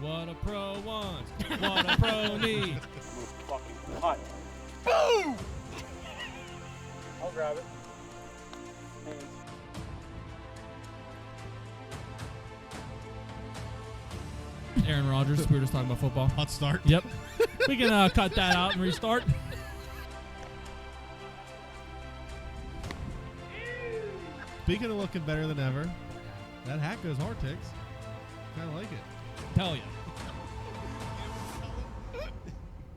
What a pro wants. What a pro needs. Fucking hot. Boom! I'll grab it. Thanks. Aaron Rodgers, we were just talking about football. Hot start. Yep. We can cut that out and restart. Speaking of looking better than ever, that hat goes hard, Tiggs. Kind of like it. Tell you.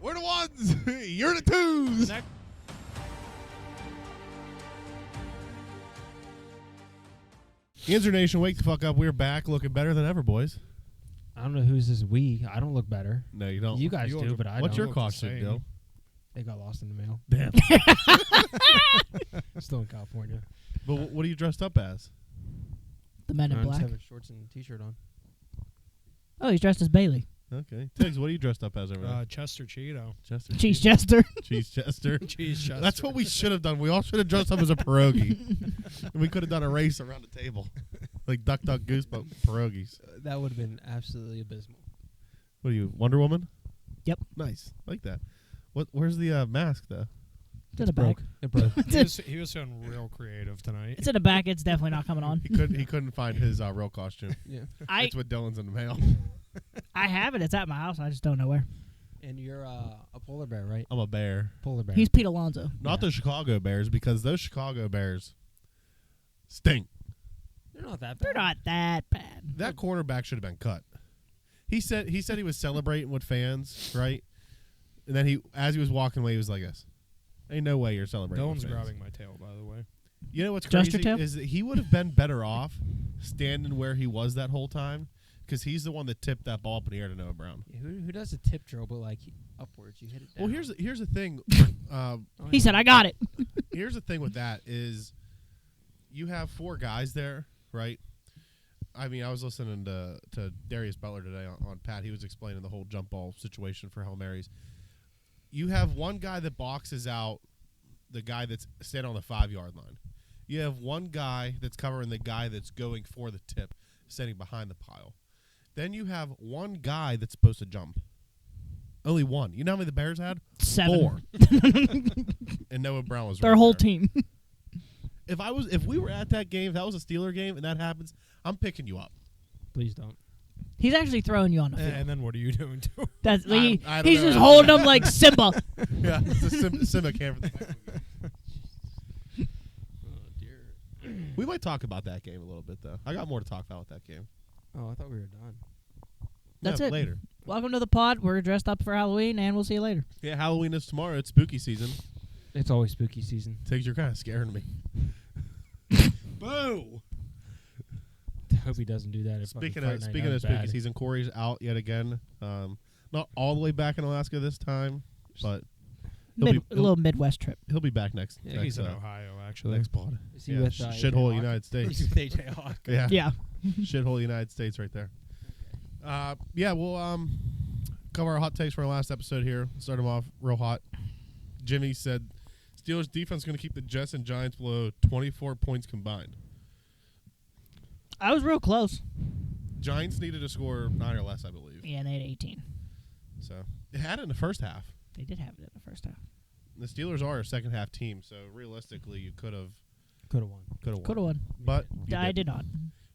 We're the ones. You're the twos. Next. Yinzer Nation, wake the fuck up. We're back looking better than ever, boys. I don't know who's this we. I don't look better. No, you don't. You guys You do, look- but I What's don't. your costume, Dill? They got lost in the mail. Damn. Still in California. But what are you dressed up as? The Men in I just Black. have a shorts and a t-shirt on. Oh, he's dressed as Bailey. Okay. Tiggs, what are you dressed up as over there? Chester Cheeto. Chester. Cheese Chester. Cheese Chester. Cheese Chester. That's what we should have done. We all should have dressed up as a pierogi. And we could have done a race around the table. Like Duck, Duck, Goose, but pierogies. That would have been absolutely abysmal. What are you, Wonder Woman? Yep. Nice. Like that. Where's the mask, though? It's in the back. It broke. He was feeling real creative tonight. It's in the back. It's definitely not coming on. He couldn't find his real costume. Yeah. It's what Dylan's in the mail. I have it. It's at my house. I just don't know where. And you're a polar bear, right? I'm a bear. Polar bear. He's Pete Alonso. Not the Chicago Bears, because those Chicago Bears stink. They're not that bad. They're not that bad. That cornerback should have been cut. He said he was celebrating with fans, right? And then as he was walking away, he was like this. Ain't no way you're celebrating. Dylan's with fans. grabbing my tail, by the way. You know what's Just your crazy tail? is that he would have been better off standing where he was that whole time, because he's the one that tipped that ball up in the air to Noah Brown. Yeah, who does a tip drill, but like upwards? You hit it down. Well, here's the thing. He said, I got it. Here's the thing with that is you have four guys there, right? I mean, I was listening to Darius Butler today on Pat. He was explaining the whole jump ball situation for Hail Marys. You have one guy that boxes out the guy that's standing on the 5-yard line. You have one guy that's covering the guy that's going for the tip, standing behind the pile. Then you have one guy that's supposed to jump. Only one. You know how many the Bears had? 7. 4. And Noah Brown was Their right whole there. team. If we were at that game, if that was a Steeler game and that happens, I'm picking you up. Please don't. He's actually throwing you on the field. And then what are you doing too? That's I don't he's know. just holding him like Simba. Yeah, it's a Simba cam. Oh dear. We might talk about that game a little bit, though. I got more to talk about with that game. Oh, I thought we were done. That's Yeah, it. Later. Welcome to the pod. We're dressed up for Halloween, and we'll see you later. Yeah, Halloween is tomorrow. It's spooky season. It's always spooky season. Tiggs, you're kind of scaring me. Boo! Hope he doesn't do that. Speaking of spooky season, Corey's out yet again. Not all the way back in Alaska this time, but A little Midwest trip. he'll be back next. Yeah, next, He's in Ohio, actually. next pod. Is he Yeah, with shithole AJ United Hawk? States. He's with AJ Hawk. Yeah, Yeah. shithole United States right there. Yeah, we'll cover our hot takes from our last episode here. Start them off real hot. Jimmy said Steelers defense is going to keep the Jets and Giants below 24 points combined. I was real close. Giants needed to score 9 or less, I believe. Yeah, and they had 18. So it had it in the first half. They did have it in the first half. The Steelers are a second half team, so realistically, you could have Could have won. Could have won. But you I didn't. did not.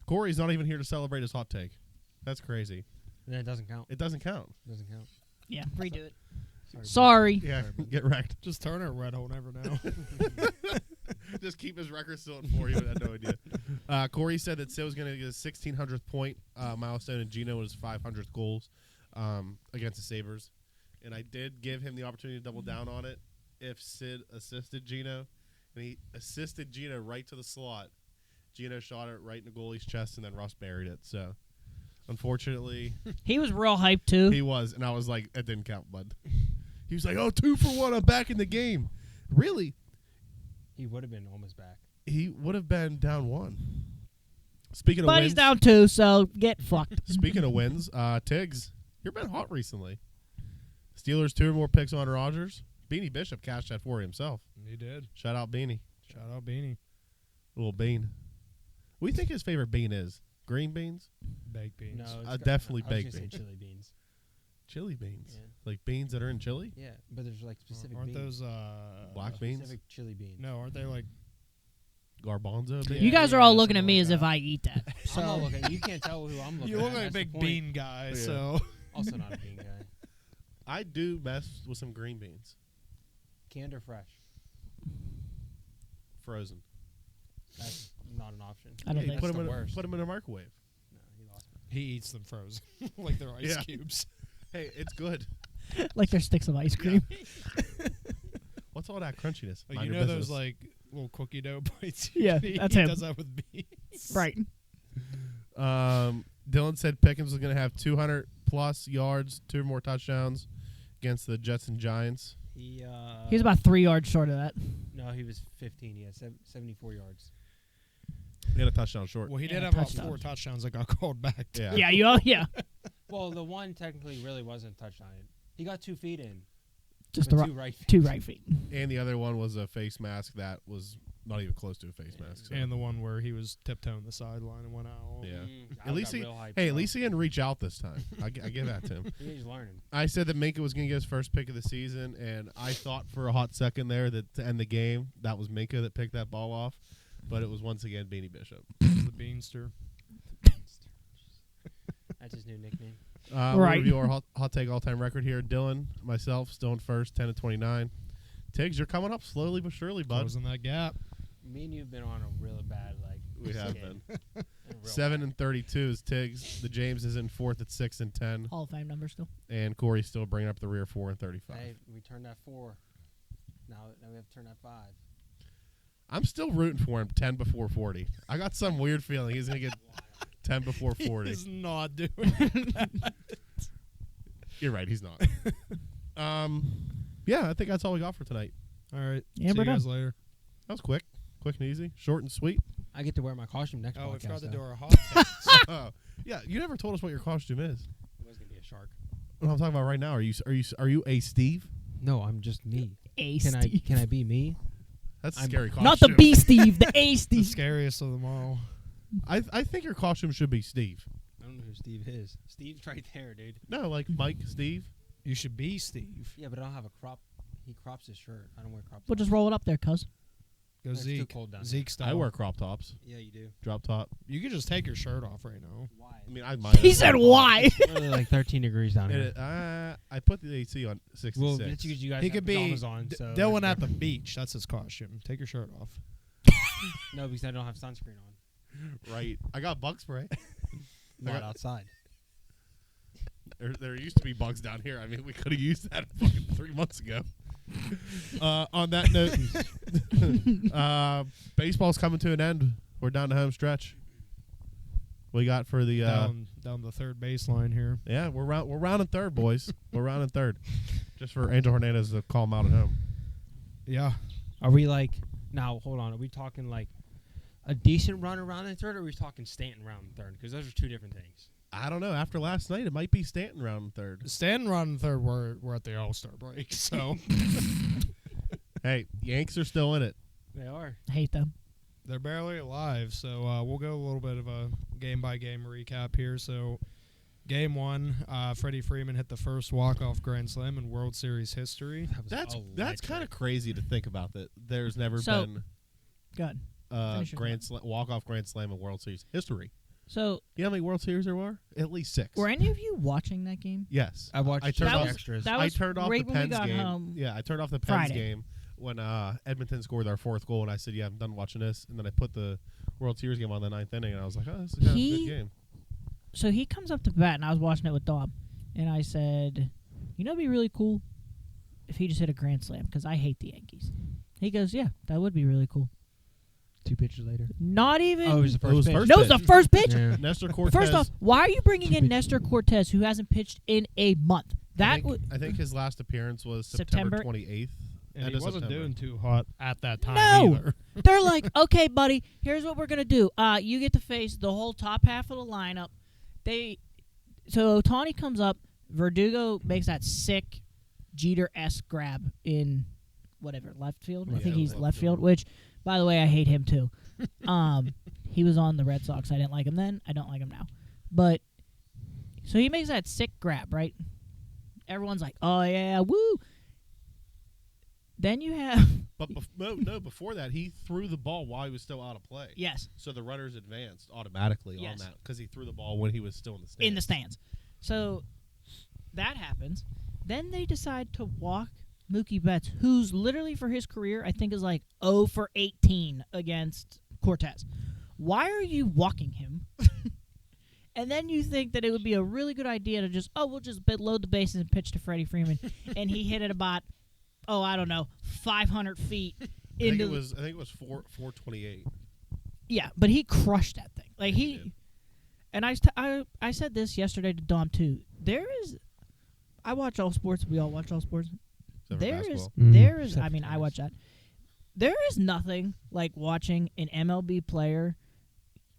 Corey's not even here to celebrate his hot take. That's crazy. And it doesn't count. It doesn't count. Doesn't count. Yeah, redo it. Sorry. Sorry. Yeah, get wrecked. Just turn it red, he'll never know. Just keep his record still at 4. You would have no idea. Corey said that Sid was going to get his 1,600th point milestone, and Gino was 500th goals against the Sabres. And I did give him the opportunity to double down on it if Sid assisted Gino. And he assisted Gino right to the slot. Gino shot it right in the goalie's chest, and then Russ buried it. So, unfortunately, He was real hyped, too. he was. And I was like, that didn't count, bud. He was like, 2 for 1. I'm back in the game. Really? He would have been almost back. He would have been down 1. Speaking of But wins, he's down 2, so get fucked. Speaking of wins, Tiggs, you've been hot recently. Steelers 2 or more picks on Rodgers. Beanie Bishop cashed that for himself. He did. Shout out Beanie. Shout out Beanie. Little bean. What do you think his favorite bean is? Green beans? Baked beans. No, it's Definitely I was baked gonna say beans. chili beans. Chili beans. Yeah. Like beans that are in chili? Yeah, but there's like specific Aren't beans. those Black beans? Specific chili beans. No, aren't they like? Garbanzo beans? Yeah, You guys are all yeah, looking at something me like as if that. I eat that. I'm not So looking. You can't tell who I'm looking You at. look like a that's the big point. bean guy, Yeah. so Also not a bean guy. I do mess with some green beans. Canned or fresh? Frozen. That's not an option. I don't Yeah, you think put That's them the in worst. put them in a microwave. No, he lost me. he eats them frozen like they're ice Yeah. cubes. Hey, it's good. like they're sticks of ice cream. What's all that crunchiness? Like, Mind you your know those business. like little cookie dough bites. Yeah, he that's him. does that with beans. Right. Dylan said Pickens was going to have 200 plus yards, 2 more touchdowns against the Jets and Giants. He He's about 3 yards short of that. No, he was 15. He had 74 yards. He had a touchdown short. Well, he Yeah, did have about touchdown. 4 touchdowns that got called back. Yeah. Yeah, you all, yeah. Well, the one technically really wasn't a touchdown. He got 2 feet in. Just but the two right feet. 2 right feet. And the other one was a face mask that was not even close to a face mask. So. And the one where he was tiptoeing the sideline and went out. Yeah. I At least got he, real hyped hey, at up. least he didn't reach out this time. I give that to him. He's learning. I said that Minka was going to get his first pick of the season, and I thought for a hot second there that to end the game, that was Minka that picked that ball off. But it was once again Beanie Bishop. The Beanster. That's his new nickname. Right. We'll review our hot take all-time record here. Dylan, myself, still in first, 10-29. Tiggs, you're coming up slowly but surely, bud. Closing that gap. Me and you have been on a really bad We have skid. been. Real 7-32 is Tiggs. The James is in fourth at 6-10, Hall of Fame number still. and Corey's still bringing up the rear 4-35. bad. Hey, we turned that 4. Now we have to turn that 5. I'm still rooting for him 10 before 40. I got some weird feeling he's gonna get 10 before 40. He's not doing You're right, he's not. Yeah, I think that's all we got for tonight. All right. Yeah, See we're you guys done. later. That was quick and easy, short and sweet. I get to wear my costume next Oh, we podcast. forgot to though. do our hot takes. Oh, yeah, you never told us what your costume is. It was gonna be a shark. What I'm talking about right now. Are you a Steve? No, I'm just me. A Can Steve. I be me? That's a I'm- scary costume. Not the B Steve, the A the Steve. scariest of them all. I think your costume should be Steve. I don't know who Steve is. Steve's right there, dude. No, like Mike, Steve. You should be Steve. Yeah, but I don't have a crop. He crops his shirt. I don't wear crop. We'll just roll it up there, cuz. Go It's too Zeke. cold down Zeke style. I wear crop tops, Yeah, you do. drop top. You could just take your shirt off right now. Why? I mean, I might. He said why? It's really like 13 degrees down here. I put the AC on 66. Well, that's because you guys He have could be pajamas on. So Dylan at the beach. That's his costume. Take your shirt off. No, because I don't have sunscreen on. Right. I got bug spray. Not outside. There used to be bugs down here. I mean, we could have used that fucking 3 months ago. On that note, baseball's coming to an end. We're down the home stretch. We got for the Down the third baseline here. yeah, we're rounding third, boys. We're rounding third. Just for Angel Hernandez to call him out at home. Yeah. Are we like now? Hold on. Are we talking like a decent run around in third, or are we talking Stanton round in third? Because those are two different things. I don't know. After last night, it might be Stanton rounding third. Stanton round third. We're at the All-Star break, so Hey, Yanks are still in it. They are. I hate them. they're barely alive. So we'll go a little bit of a game-by-game recap here. So game 1, Freddie Freeman hit the first walk-off grand slam in World Series history. That was That's kind of crazy to think about. That there's never So- been Good. a Finish your grand walk-off grand slam in World Series history. So, You know how many World Series there were? At least 6. were any of you watching that game? Yes. I watched I turned That off. was- extras. that I was turned off right the when we Pens got game. home Yeah, I turned off the Pens Friday. game when Edmonton scored their 4th goal, and I said, "Yeah, I'm done watching this." And then I put the World Series game on the 9th inning, and I was like, "Oh, this is kind of a He- good game." So he comes up to bat, and I was watching it with Dom, and I said, "You know, it'd be really cool if he just hit a grand slam because I hate the Yankees." He goes, "Yeah, that would be really cool." 2 pitches later. Not even. Oh, it was the It was first pitch. first no, it was the pitch. first pitch. Yeah. Nestor Cortez. First off, why are you bringing in Nestor Cortez, who hasn't pitched in a month? That I think his last appearance was September? September 28th. And End he of wasn't September. doing too hot at that time No. either. they're like, "Okay, buddy, here's what we're gonna do. You get to face the whole top half of the lineup." So Ohtani comes up. Verdugo makes that sick Jeter-esque grab in whatever left field. I Yeah, think he's left left field. field. Which, by the way, I hate him too. He was on the Red Sox. I didn't like him then. I don't like him now. But so he makes that sick grab, right? Everyone's like, "Oh yeah, woo!" Then you have But no, before that, he threw the ball while he was still out of play. yes, So the runners advanced automatically on Yes. that because he threw the ball when he was still in the stands. in the stands. So that happens. Then they decide to walk Mookie Betts, who's literally for his career, I think is like 0 for 18 against Cortez. Why are you walking him? And then you think that it would be a really good idea to just, we'll just load the bases and pitch to Freddie Freeman. And he hit it about, I don't know, 500 feet I into think it was 428. Yeah, but he crushed that thing. Like He did. and I said this yesterday to Dom too. I watch all sports. We all watch all sports. Except for basketball. Except I mean, for I watch that. There is nothing like watching an MLB player.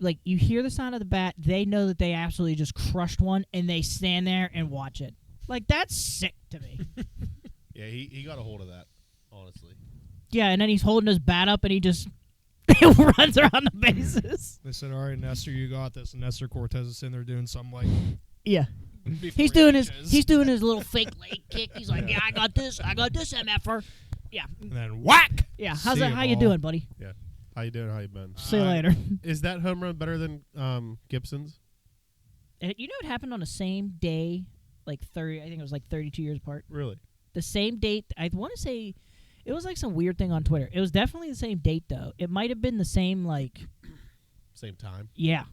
Like, you hear the sound of the bat, they know that they absolutely just crushed one, and they stand there and watch it. Like, that's sick to me. Yeah, he got a hold of that, honestly. Yeah, and then he's holding his bat up, and he just runs around the bases. They said, "All right, Nestor, you got this." And Nestor Cortez is sitting there doing something like Yeah. before He's he doing pitches. his little fake leg kick. He's like, "Yeah, I got this, MFer." Yeah. and then whack. Yeah. See ya, How you ball. doing, buddy? How you doing? How you been? See you later. Is that home run better than Gibson's? You know what happened on the same day, like 30, I think it was like 32 years apart. Really? The same date. I want to say it was like some weird thing on Twitter. It was definitely the same date, though. It might have been the same, like, Same time? yeah.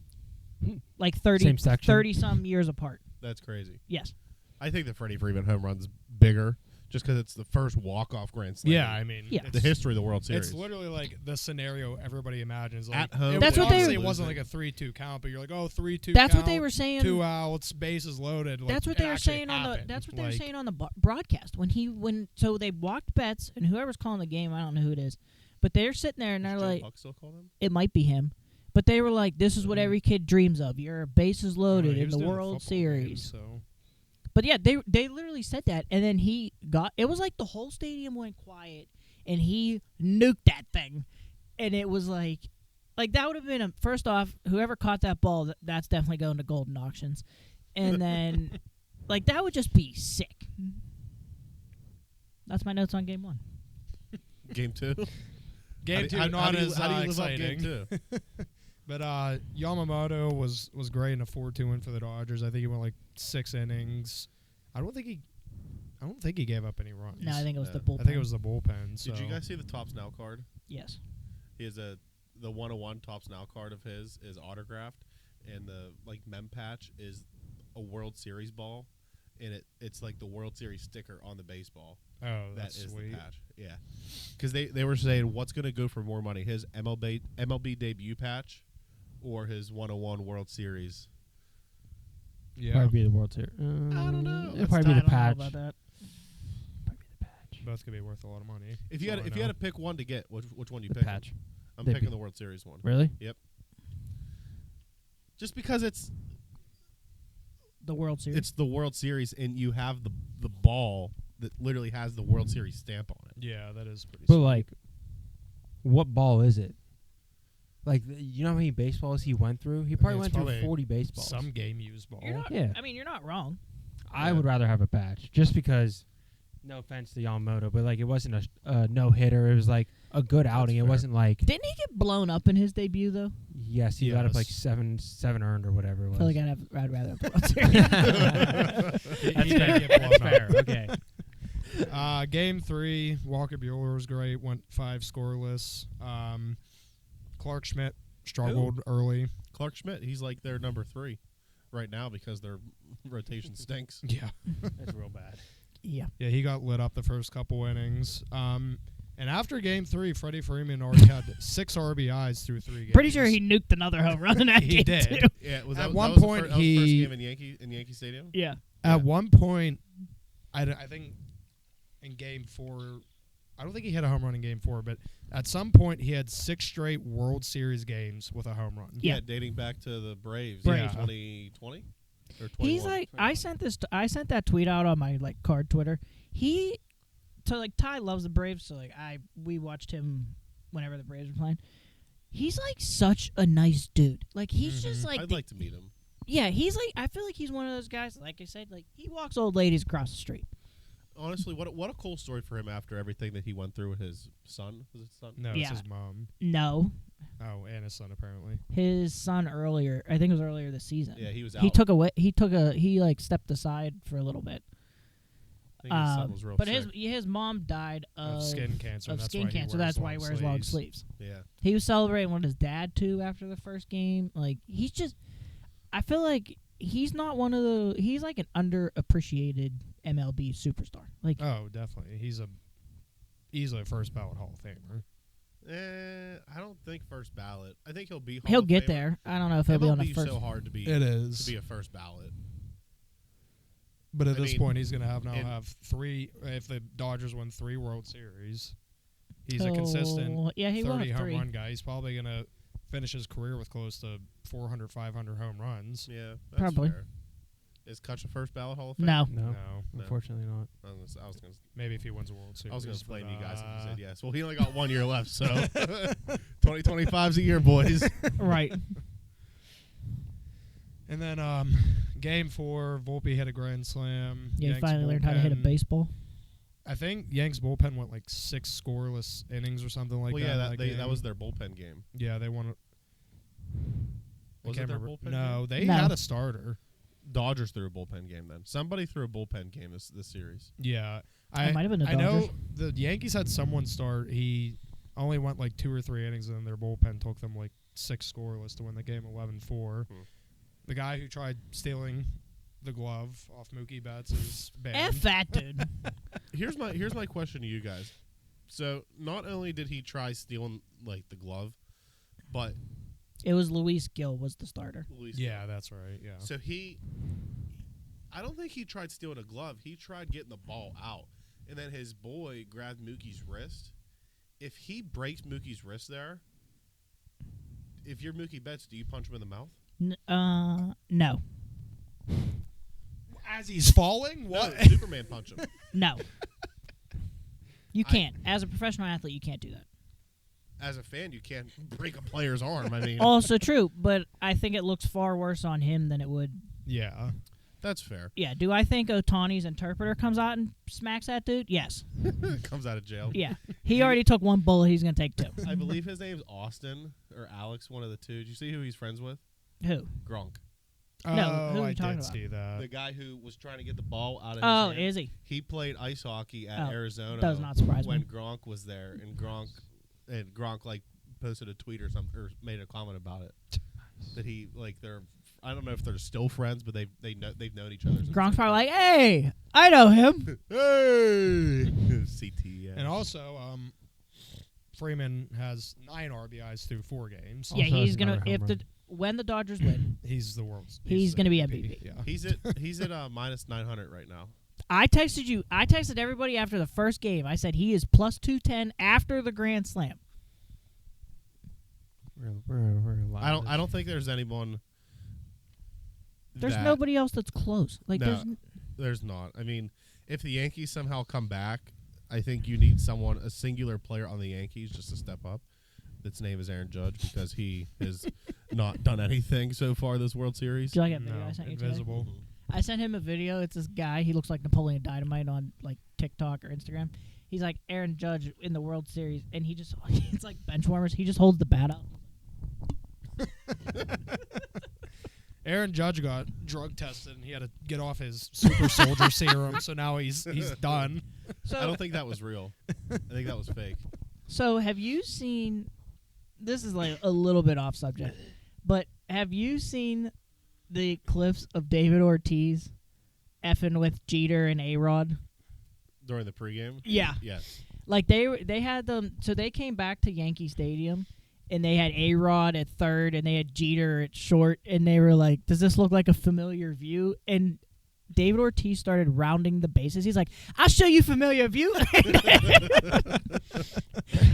Like Same section. 30-some years apart. That's crazy. Yes. I think the Freddie Freeman home run's bigger just because it's the first walk-off grand slam. Yeah, I mean, Yeah. the it's- history of the World Series. It's literally like the scenario everybody imagines. Like, At home, That's what they obviously were- it wasn't like a 3-2 count, but you're like, 3-2. That's what count, they were saying. 2 outs, bases loaded. Like, That's what it they were actually saying on the. happened. That's what they were Like, saying on the broadcast so they walked Betts and whoever's calling the game. I don't know who it is, but they're sitting there and Does they're Joe like, Buck still call him? it might be him, but they were like, this is what every kid dreams of. Your bases I loaded don't know, he in was the doing World football games, Series. so. But yeah, they literally said that, and then it was like the whole stadium went quiet, and he nuked that thing, and it was like that would have been first off, whoever caught that ball, that's definitely going to Golden Auctions, and then like that would just be sick. That's my notes on Game 1. Game 2? Game 2 how not do you, as how do you live up exciting. Game 2? But Yamamoto was great in a 4-2 win for the Dodgers. I think he went like 6 innings. I don't think he gave up any runs. No, I think it was Yeah. the bullpen. I think it was the bullpen. So. Did you guys see the Tops Now card? Yes. He has the 101 Tops Now card of his is autographed, and the mem patch is a World Series ball, and it's like the World Series sticker on the baseball. Oh, That that's is sweet. the patch. Yeah, because they were saying what's going to go for more money, his MLB debut patch, or his 101 World Series. Yeah, Probably be the World Series. I don't know. It'd probably be I the don't know patch. about that. Probably be the patch. both could be worth a lot of money. If you That's had all I to pick one to get, which one you The pick? patch. I'm Debut. picking the World Series one. Really? Just because it's The World Series. the World Series, and you have the ball that literally has the World Series stamp on it. Yeah, that is pretty. But sweet. like, what ball is it? Like, you know how many baseballs he went through? He probably it's went through probably 40 baseballs. some game used ball. You're not, Yeah. I mean, you're not wrong. I would rather have a patch, just because. No offense to Yamamoto, but like it wasn't a no hitter. It was like a good outing. It fair. wasn't like Didn't he get blown up in his debut though? yes, he got up like Yes. seven earned or whatever it I was. feel like I'd rather have the World Series. He That's didn't fair. get blown That's up. fair. Okay. Game 3, Walker Buehler was great. Went 5 scoreless. Clark Schmidt struggled early. Clark Schmidt, he's like their number 3 right now because their rotation stinks. Yeah, That's real bad. Yeah. yeah, he got lit up the first couple innings. And after Game 3, Freddie Freeman already had 6 RBIs through 3 games. Pretty sure he nuked another home run in that He game did. too. Yeah, was At that, one that was point, the that was the first he- game in Yankee Stadium. Yeah. At one point, I think in Game 4, I don't think he hit a home run in Game 4, but at some point he had 6 straight World Series games with a home run. Yeah. Dating back to the Braves, Braves. 2020 or 21. He's like, I sent that tweet out on my card Twitter. Ty loves the Braves, so we watched him whenever the Braves were playing. he's like such a nice dude. Like he's just like I'd like to meet him. yeah, he's like I feel like he's one of those guys. Like I said, like he walks old ladies across the street. Honestly, what a cool story for him after everything that he went through with his son. Was it son? No, Yeah. it's his mom. No, Oh, and his son apparently. his son earlier. I think it was earlier this season. Yeah, he was out. He like stepped aside for a little bit. I think his son was real But sick. his mom died Of skin cancer. Of that's skin why he cancer. wears That's why he long wears long sleeves. sleeves. Yeah. He was celebrating with his dad too after the first game. Like he's just, I feel like he's not one of the. He's like an underappreciated MLB superstar. Like Oh, definitely. He's easily a first ballot Hall of Famer. I don't think first ballot. I think he'll be. he'll get there. I don't know if he'll be on the MLB's first. so hard to be. It is. to be a first ballot. But at I this mean, point, he's going to have and- 3. If the Dodgers win 3 World Series, he's a consistent Yeah, he won 30 home 3. run guy. He's probably going to finish his career with close to 400, 500 home runs. Yeah, that's Probably. fair. Is Kutch a first ballot Hall of Fame? No. No, No. unfortunately not. I was gonna. Maybe if he wins a World Series. I was gonna explain to you guys if you but, said yes. Well, he only got 1 year left, so 2025's a year, boys. Right. And then Game 4, Volpe hit a grand slam. Yeah, he Yanks finally learned how to hit a bullpen- baseball. I think Yanks bullpen went like 6 scoreless innings or something like Well, that. yeah, in that game. was their bullpen game. Yeah, they won it. Was I it can't their remember. bullpen No, game? they No. had a starter. Dodgers threw a bullpen game then. Somebody threw a bullpen game this series. Yeah, It might have been the I know Dodgers. the Yankees had someone start. He only went like 2 or 3 innings, and then their bullpen took them like 6 scoreless to win the game 11-4. The guy who tried stealing the glove off Mookie Betts is banned. F that dude. Here's my question to you guys. So not only did he try stealing like the glove, but It was Luis Gil was the starter. Luis. Yeah, that's right. Yeah. So I don't think he tried stealing a glove. He tried getting the ball out, and then his boy grabbed Mookie's wrist. If he breaks Mookie's wrist there, if you're Mookie Betts, do you punch him in the mouth? No. As he's falling, what? No, Superman punch him. No. You can't. As a professional athlete, you can't do that. As a fan, you can't break a player's arm. I mean, Also true, but I think it looks far worse on him than it would. Yeah. that's fair. Yeah. Do I think Otani's interpreter comes out and smacks that dude? Yes. Comes out of jail. Yeah. He already took 1 bullet. He's gonna take 2. I believe his name's Austin or Alex, one of the two. Did you see who he's friends with? Who? Gronk. No, Oh, who are I you talking did about? see that. The guy who was trying to get the ball out of Oh, his hand. is he? He played ice hockey at Oh, Arizona. does not surprise when me. Gronk was there, and Gronk like posted a tweet or something or made a comment about it. That he like they're I don't know if they're still friends, but they've known each other. since Gronk's they- probably like, hey, I know him. hey CT. Yeah. And also, Freeman has 9 RBIs through 4 games. Yeah, Also he's has gonna another home when the Dodgers win. He's the world's. He's the gonna be MVP. Yeah. he's at minus 900 right now. I texted everybody after the first game. I said he is plus 210 after the grand slam. We're alive. I don't think there's anyone. There's that- nobody else that's close. Like No. There's not. I mean, if the Yankees somehow come back, I think you need a singular player on the Yankees just to step up. Its name is Aaron Judge because he has not done anything so far this World Series. Do you like that video No, I sent you today? invisible. I sent him a video. It's this guy. He looks like Napoleon Dynamite on like TikTok or Instagram. He's like Aaron Judge in the World Series, and he just it's like bench warmers. He just holds the bat up. Aaron Judge got drug tested, and he had to get off his super soldier serum. So now he's done. I don't think that was real. I think that was fake. So have you seen? This is like a little bit off subject, but have you seen the clips of David Ortiz effing with Jeter and A-Rod? During the pregame? Yeah. Yes. Like they had them, so they came back to Yankee Stadium, and they had A-Rod at third, and they had Jeter at short, and they were like, "Does this look like a familiar view?" And David Ortiz started rounding the bases. He's like, "I'll show you familiar view,"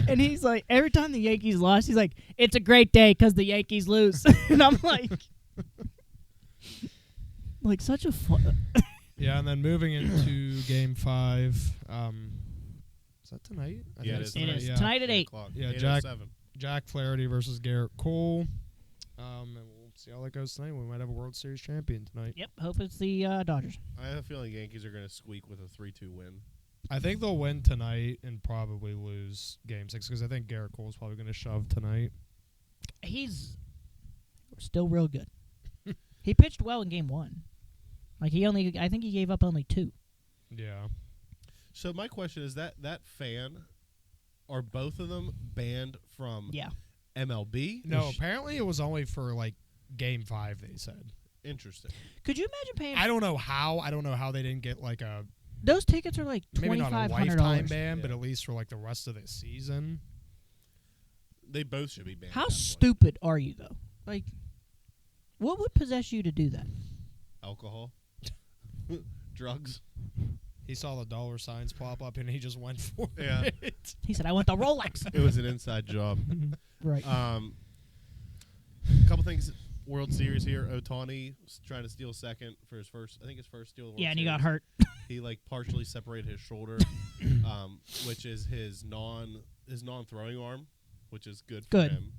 and he's like, every time the Yankees lost, he's like, "It's a great day because the Yankees lose," and I'm like such a fun. Yeah, and then moving into Game 5. Is that tonight? I Yeah, think it it's is It tonight, is yeah. tonight at 8. Yeah, 8:07. Jack Flaherty versus Garrett Cole. And we'll see how that goes tonight. We might have a World Series champion tonight. Yep. Hope it's the Dodgers. I have a feeling Yankees are going to squeak with a 3-2 win. I think they'll win tonight and probably lose Game 6 because I think Garrett Cole's probably going to shove tonight. He's still real good. He pitched well in Game 1. Like I think he gave up only 2. Yeah. So my question is that fan, are both of them banned from MLB? No, apparently it was only for like Game 5. They said. Interesting. Could you imagine paying? I don't know how they didn't get like a Those tickets are like maybe not a $2,500. lifetime ban, but at least for like the rest of the season. They both should be banned. How at that point. stupid are you though? Like, what would possess you to do that? Alcohol, drugs. He saw the dollar signs pop up and he just went for Yeah. it. He said, "I want the Rolex." It was an inside job. Right. A couple things. World Series here. Ohtani trying to steal second for his first. I think his first steal. Of the World Yeah, and he Series. got hurt. He like partially separated his shoulder, which is his non-throwing arm, which is good for him.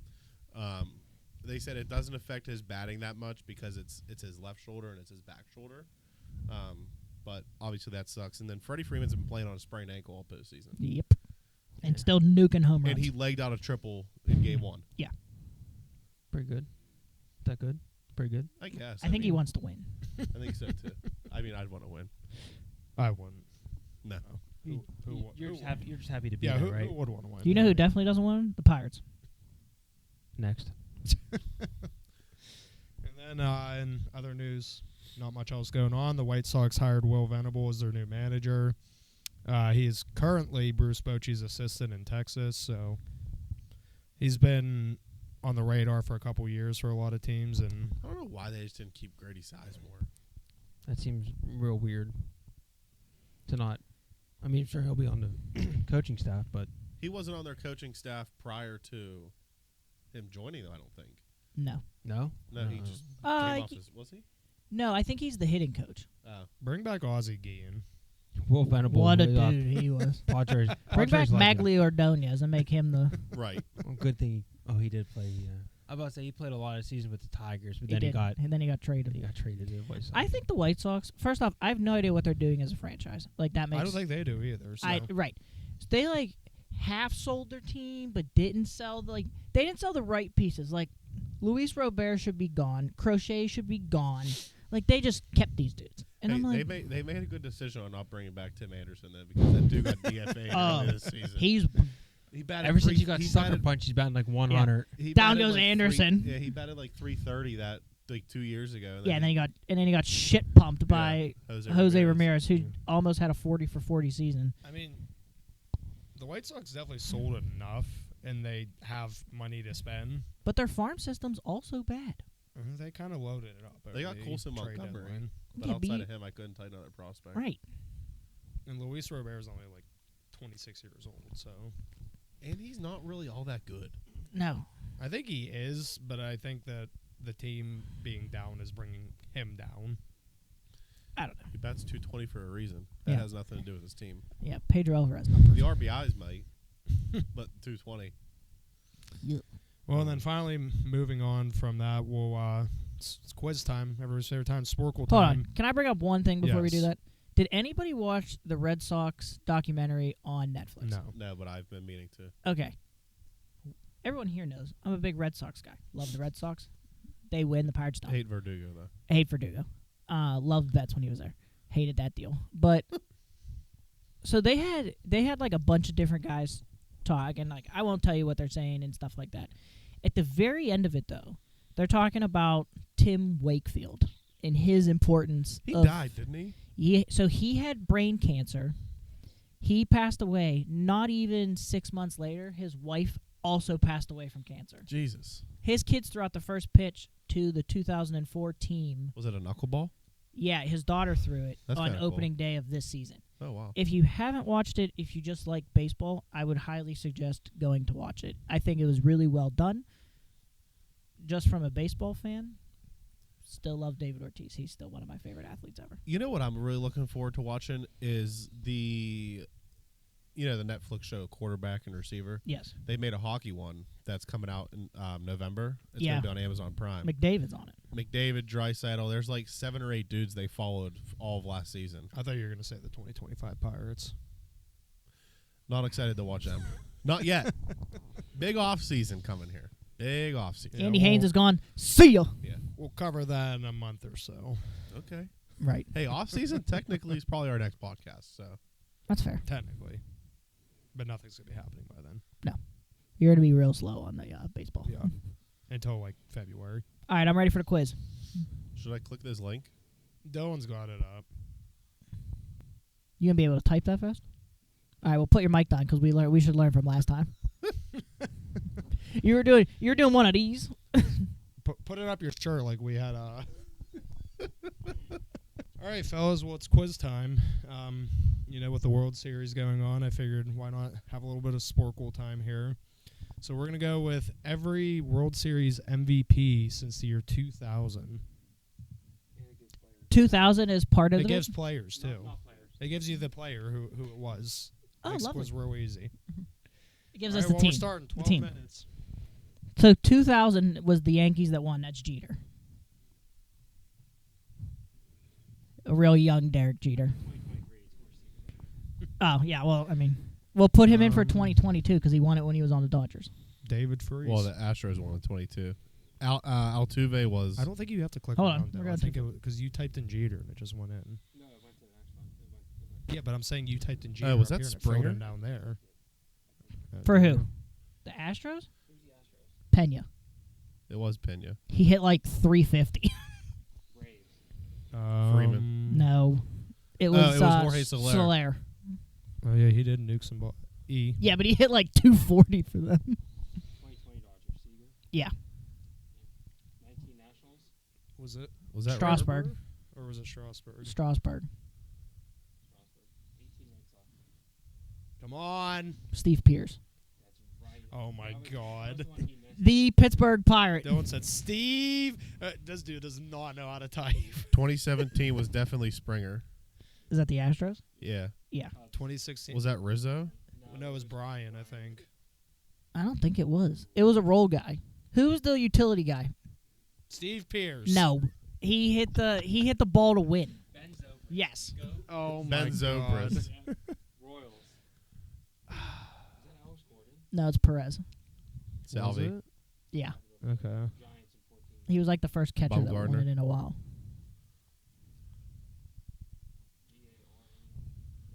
They said it doesn't affect his batting that much because it's his left shoulder and it's his back shoulder. But obviously that sucks. And then Freddie Freeman's been playing on a sprained ankle all postseason. Yep. And still nuking home runs. And he legged out a triple in Game 1. Yeah. Pretty good. That good? Pretty good. I guess. I think he mean, wants to win. I think so too. I mean, I'd want to win. I wouldn't. No. You're just happy to be Yeah, there, who right? would want to win? You know who definitely doesn't win? The Pirates. Next. And then in other news, not much else going on. The White Sox hired Will Venable as their new manager. He is currently Bruce Bochy's assistant in Texas, so he's been on the radar for a couple years for a lot of teams. And I don't know why they just didn't keep Grady Sizemore. That seems real weird to not. I mean, sure, he'll be on the coaching staff, but He wasn't on their coaching staff prior to him joining them, I don't think. No. no. No, he just Uh, came off y- his... Was he? No, I think he's the hitting coach. Oh. bring back Ozzie Guillen. Will Venable. What a really dude he was. Padres. Bring back Padres like Magli Ordonez and make him the. Right. that. Well, good thing. He did play. I was about to say he played a lot of season with the Tigers, but He then he did, got and then he got traded. traded to the White Sox. I think the White Sox. First off, I have no idea what they're doing as a franchise. Like that makes. I don't think they do either. So. Right. So they like half sold their team, but didn't sell they didn't sell the right pieces. Like Luis Robert should be gone. Crochet should be gone. Like they just kept these dudes. And I'm like, they made a good decision on not bringing back Tim Anderson then because that dude got DFA'd early this season. He batted Ever since you got sucker batted, punched, he's batting like 100. he Down batted goes like Anderson. He batted like 330 that like 2 years ago. yeah, and then he got shit pumped by Jose Ramirez, who almost had a 40 for 40 season. I mean, the White Sox definitely sold enough, and they have money to spend. But their farm system's also bad. They kind of loaded it up. They got over the Coulson trade Montgomery. deadline. But Yeah, outside but of him, I couldn't tighten another prospect. Right. And Luis Robert is only like 26 years old, so And he's not really all that good. No. I think he is, but I think that the team being down is bringing him down. I don't know. He bats 220 for a reason. That Yeah. has nothing to do with his team. Yeah, Pedro Alvarez numbers. The RBIs might, but 220. Well, and then finally, moving on from that, we'll it's quiz time. Everybody's favorite time, Sporkle Hold time. on. Can I bring up one thing before we do Yes. that? Did anybody watch the Red Sox documentary on Netflix? No. No, but I've been meaning to. Okay. Everyone here knows I'm a big Red Sox guy. Love the Red Sox. They win. The Pirates don't. Hate Verdugo, though. I hate Verdugo. Loved Betts when he was there. Hated that deal. But so they had like a bunch of different guys talk, and like I won't tell you what they're saying and stuff like that. At the very end of it, though, they're talking about Tim Wakefield and his importance. He of, died, didn't he? Yeah, so he had brain cancer. He passed away. Not even 6 months later, his wife also passed away from cancer. Jesus. His kids threw out the first pitch to the 2004 team. Was it a knuckleball? Yeah, his daughter threw it That's on kinda cool. opening day of this season. Oh, wow. If you haven't watched it, if you just like baseball, I would highly suggest going to watch it. I think it was really well done. Just from a baseball fan, still love David Ortiz. He's still one of my favorite athletes ever. You know what I'm really looking forward to watching is you know the Netflix show Quarterback and Receiver. Yes. They made a hockey one that's coming out in November. It's Yeah. gonna be on Amazon Prime. McDavid's on it. McDavid, Draisaitl. There's like 7 or 8 dudes they followed all of last season. I thought you were gonna say the 2025 Pirates. Not excited to watch them. Not yet. Big off season coming here. Big off season. Andy Haynes is gone. See ya. We'll cover that in a month or so. Okay. Right. Hey, off season technically is probably our next podcast. So That's fair. Technically, but nothing's gonna be happening by then. You're going to be real slow on the baseball. Yeah, until like February. All right, I'm ready for the quiz. should I click this link? Dylan's got it up. You going to be able to type that fast? All right, we'll put your mic down because we should learn from last time. you were doing one of these. Put it up your shirt like we had. All right, fellas. Well, it's quiz time. You know, with the World Series going on, I figured why not have a little bit of sporkle time here. So we're gonna go with every World Series MVP since the year 2000. 2000 is part of It the gives players too. It gives you the player who it was. Oh, Next lovely. was real easy. It gives All us right, the well, team. We're starting 12 team. minutes. So 2000 was the Yankees that won. That's Jeter. A real young Derek Jeter. Oh, yeah, well, I mean, we'll put him in for 2022 because he won it when he was on the Dodgers. David Freese. Well, the Astros won in 22. Altuve was. I don't think you have to click Hold around on, we're though. gonna I think because you typed in Jeter and it just went in. No, it went to the next one. It went. Yeah, but I'm saying you typed in Jeter. was up that here and it filled Springer? in down there? For who? The Astros? Pena. It was Pena. He hit like 350. Freeman. No. It Oh, was, it was Jorge Soler. Soler. Oh yeah, he did nuke some ball. Yeah, but he hit like 240 for them. 2020 Dodgers. Seager. Yeah. 19 Nationals. Was it Was that Strasburg. right? or was it Strasburg? Strasburg. Strasburg. 18 Red Sox. Come on! Steve Pierce. That's right. Oh my That was God! the one he missed. The Pittsburgh Pirate. Dylan said Steve. This dude does not know how to type. 2017 was definitely Springer. Is that the Astros? Yeah. 2016. Was that Rizzo? No, it was Brian, I think. I don't think it was. It was a role guy. Who was the utility guy? Steve Pierce. No. He hit the ball to win. Ben Zobrist. Yes. Oh my Ben God. Zobrist. Royals. Is that Alex Gordon? No, it's Perez. Was Salvi. it? Yeah. Okay. Giants in 14. He was like the first catcher that won Bumgarner. it in a while.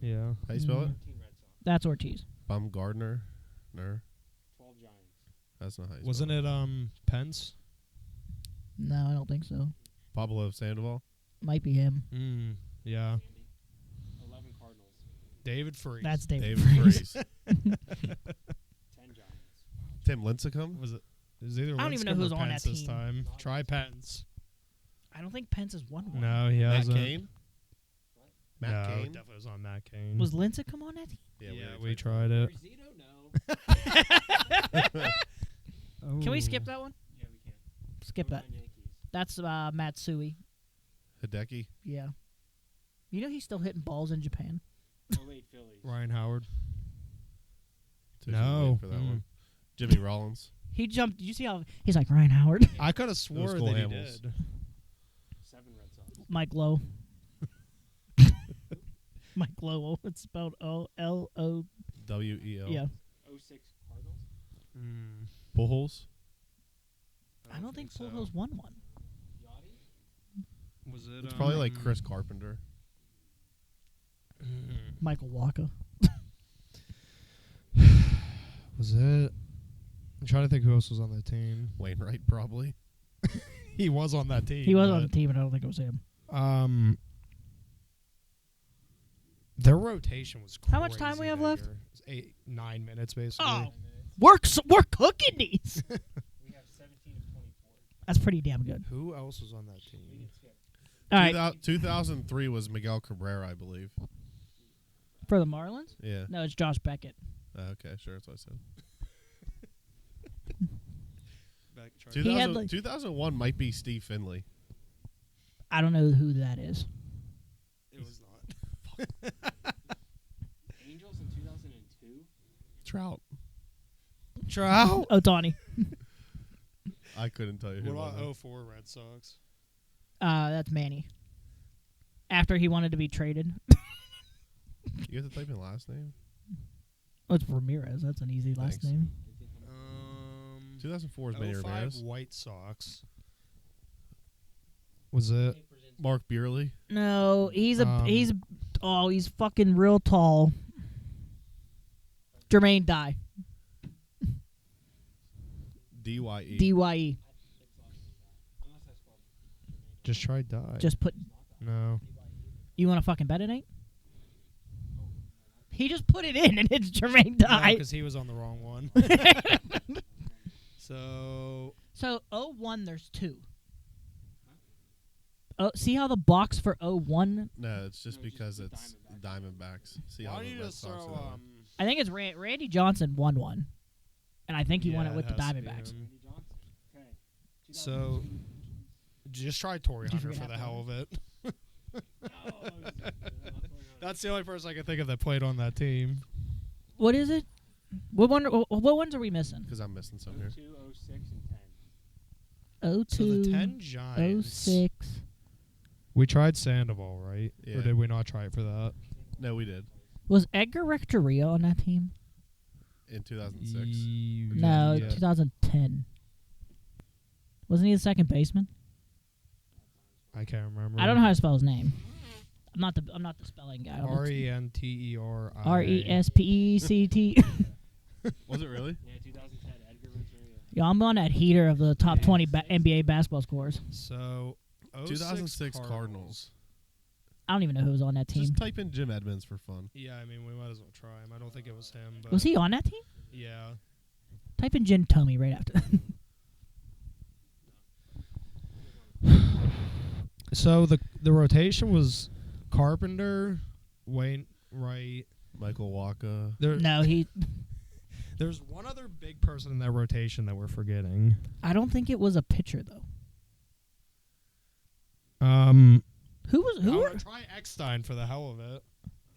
Yeah. How you spell it? 13 Red Sox. That's Ortiz. Bumgardner. Ner. 12 Giants. That's not how you Wasn't spell it Pence? No, I don't think so. Pablo Sandoval. Might be him. Yeah. Andy. 11 Cardinals. David Freese. That's David. David Freese. 10 Giants. Tim Lincecum. Was it? It was either I don't even know Lincecum who's or on Pence that this team. time. Try Pence. I don't think Pence has won one. No, he Matt hasn't. Cain. Matt no, Cain. definitely was on Matt Cain. Was Lincecum on that team? Yeah, we tried it. Rizito? No. Can we skip that one? Yeah, we can. Skip that. Yankees. That's Matsui. Hideki. Yeah. You know he's still hitting balls in Japan. 08 Phillies. Ryan Howard. So No. for that one. Jimmy Rollins. He jumped. Did you see how he's like Ryan Howard? I could have swore Cole that he Hamels. did. 7 Red Sox. Mike Lowe. Mike Lowe. It's spelled O-L-O. W-E-L. Yeah. 06 Cardinals. Pujols. I don't think so. Pujols won one. Yachty? Was it? It's probably like Chris Carpenter. Michael Walker. Was it? I'm trying to think who else was on that team. Wainwright, probably. He was on that team. He was on the but, team, and I don't think it was him. Their rotation was crazy. How much time we have that left? year. It's 9 minutes, basically. Oh. We're cooking these. We have 17 of 24. That's pretty damn good. Who else was on that team? All right, 2003 was Miguel Cabrera, I believe. for the Marlins? Yeah. No, it's Josh Beckett. Okay, sure. That's what I said. He had, like- 2001 might be Steve Finley. I don't know who that is. It was not. Angels in 2002. Trout. Trout. Otani. I couldn't tell you What who. about won 04 Red Sox? That's Manny. After he wanted to be traded. that. You have to type in last name. Oh, it's Ramirez. That's an easy last Thanks. name. 2004 is Manny 05 Ramirez. White Sox. Was it? Mark Beerley. No, he's Um, he's fucking real tall. Jermaine Dye. DYE. DYE. Just try die. Just put. no. You want to fucking bet it ain't? He just put it in and it's Jermaine Dye. Because he was on the wrong one. So So 01, there's 2. Oh, see how the box for 01? No, it's just because it's Diamondbacks. See how why the don't you Red just Sox throw are. I think it's Randy Johnson won one, and I think he won Yeah, it with the has to be Diamondbacks. him. So just try Torrey Did you Hunter forget for the half hell of it. That's the only person I can think of that played on that team. What is it? What ones are we missing? Because I'm missing some here. 02, 06, and 10. 02, So the 10 Giants. 06. We tried Sandoval, right? Yeah. Or did we not try it for that? No, we did. Was Edgar Rectoria on that team? In 2006. No, Yeah. 2010. Wasn't he the second baseman? I can't remember. I don't know how to spell his name. I'm not the spelling guy. Renteri. RESPECT. Was it really? Yeah, 2010, Edgar Ventura. Yeah, I'm on that heater of the top 20 NBA basketball scores. So 2006 Cardinals. I don't even know who was on that team. Just type in Jim Edmonds for fun. Yeah, I mean, we might as well try him. I don't think it was him. But Was he on that team? Yeah. Type in Jin Tomey right after. So the rotation was Carpenter, Wainwright. Michael Waka. No, There's one other big person in that rotation that we're forgetting. I don't think it was a pitcher though. Who was I'm who? gonna try Eckstein for the hell of it.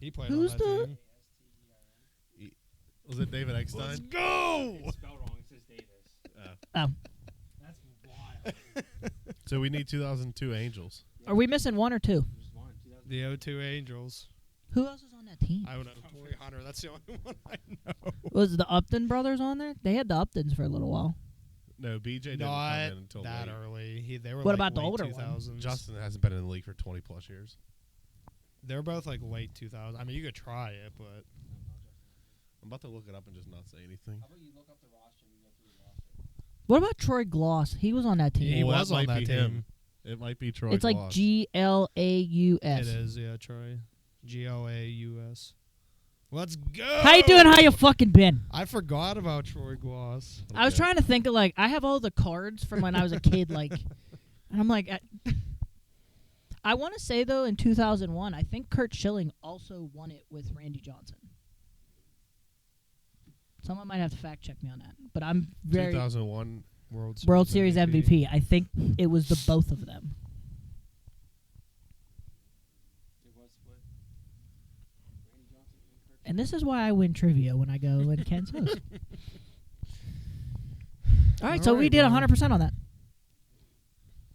He played Who's on that the- team. Was it David Let's Eckstein? go! It's spelled wrong. It says Davis. Oh, That's wild. So we need 2002 Angels. are we missing one or two? There's one. 2000. The 02 Angels. Who else was on that team? I don't know. Torrey Hunter. That's the only one I know. Was the Upton brothers on there? They had the Uptons for a little while. No, BJ didn't Not come in until that late. early. They were What like about the late older one? 2000s. Justin hasn't been in the league for 20 plus years. They're both like late 2000s. I mean, you could try it, but I'm about to look it up and just not say anything. How about you look up the roster and we go through the roster? What about Troy Gloss? He was on that team. he Well, was that on might that be team. him. It might be Troy. It's like Gloss. GLAUS. It is, yeah, Troy. GLAUS. Let's go! How you doing? How you fucking been? I forgot about Troy Gloss. I was Okay. trying to think of like I have all the cards from when I was a kid, like, and I'm like, I want to say though in 2001, I think Kurt Schilling also won it with Randy Johnson. Someone might have to fact check me on that, but I'm very 2001. World Series MVP. I think it was the both of them. It was split. Randy Johnson and Kirk. And this is why I win trivia when I go in Ken's host. All right, so we Alright, did well. 100% on that.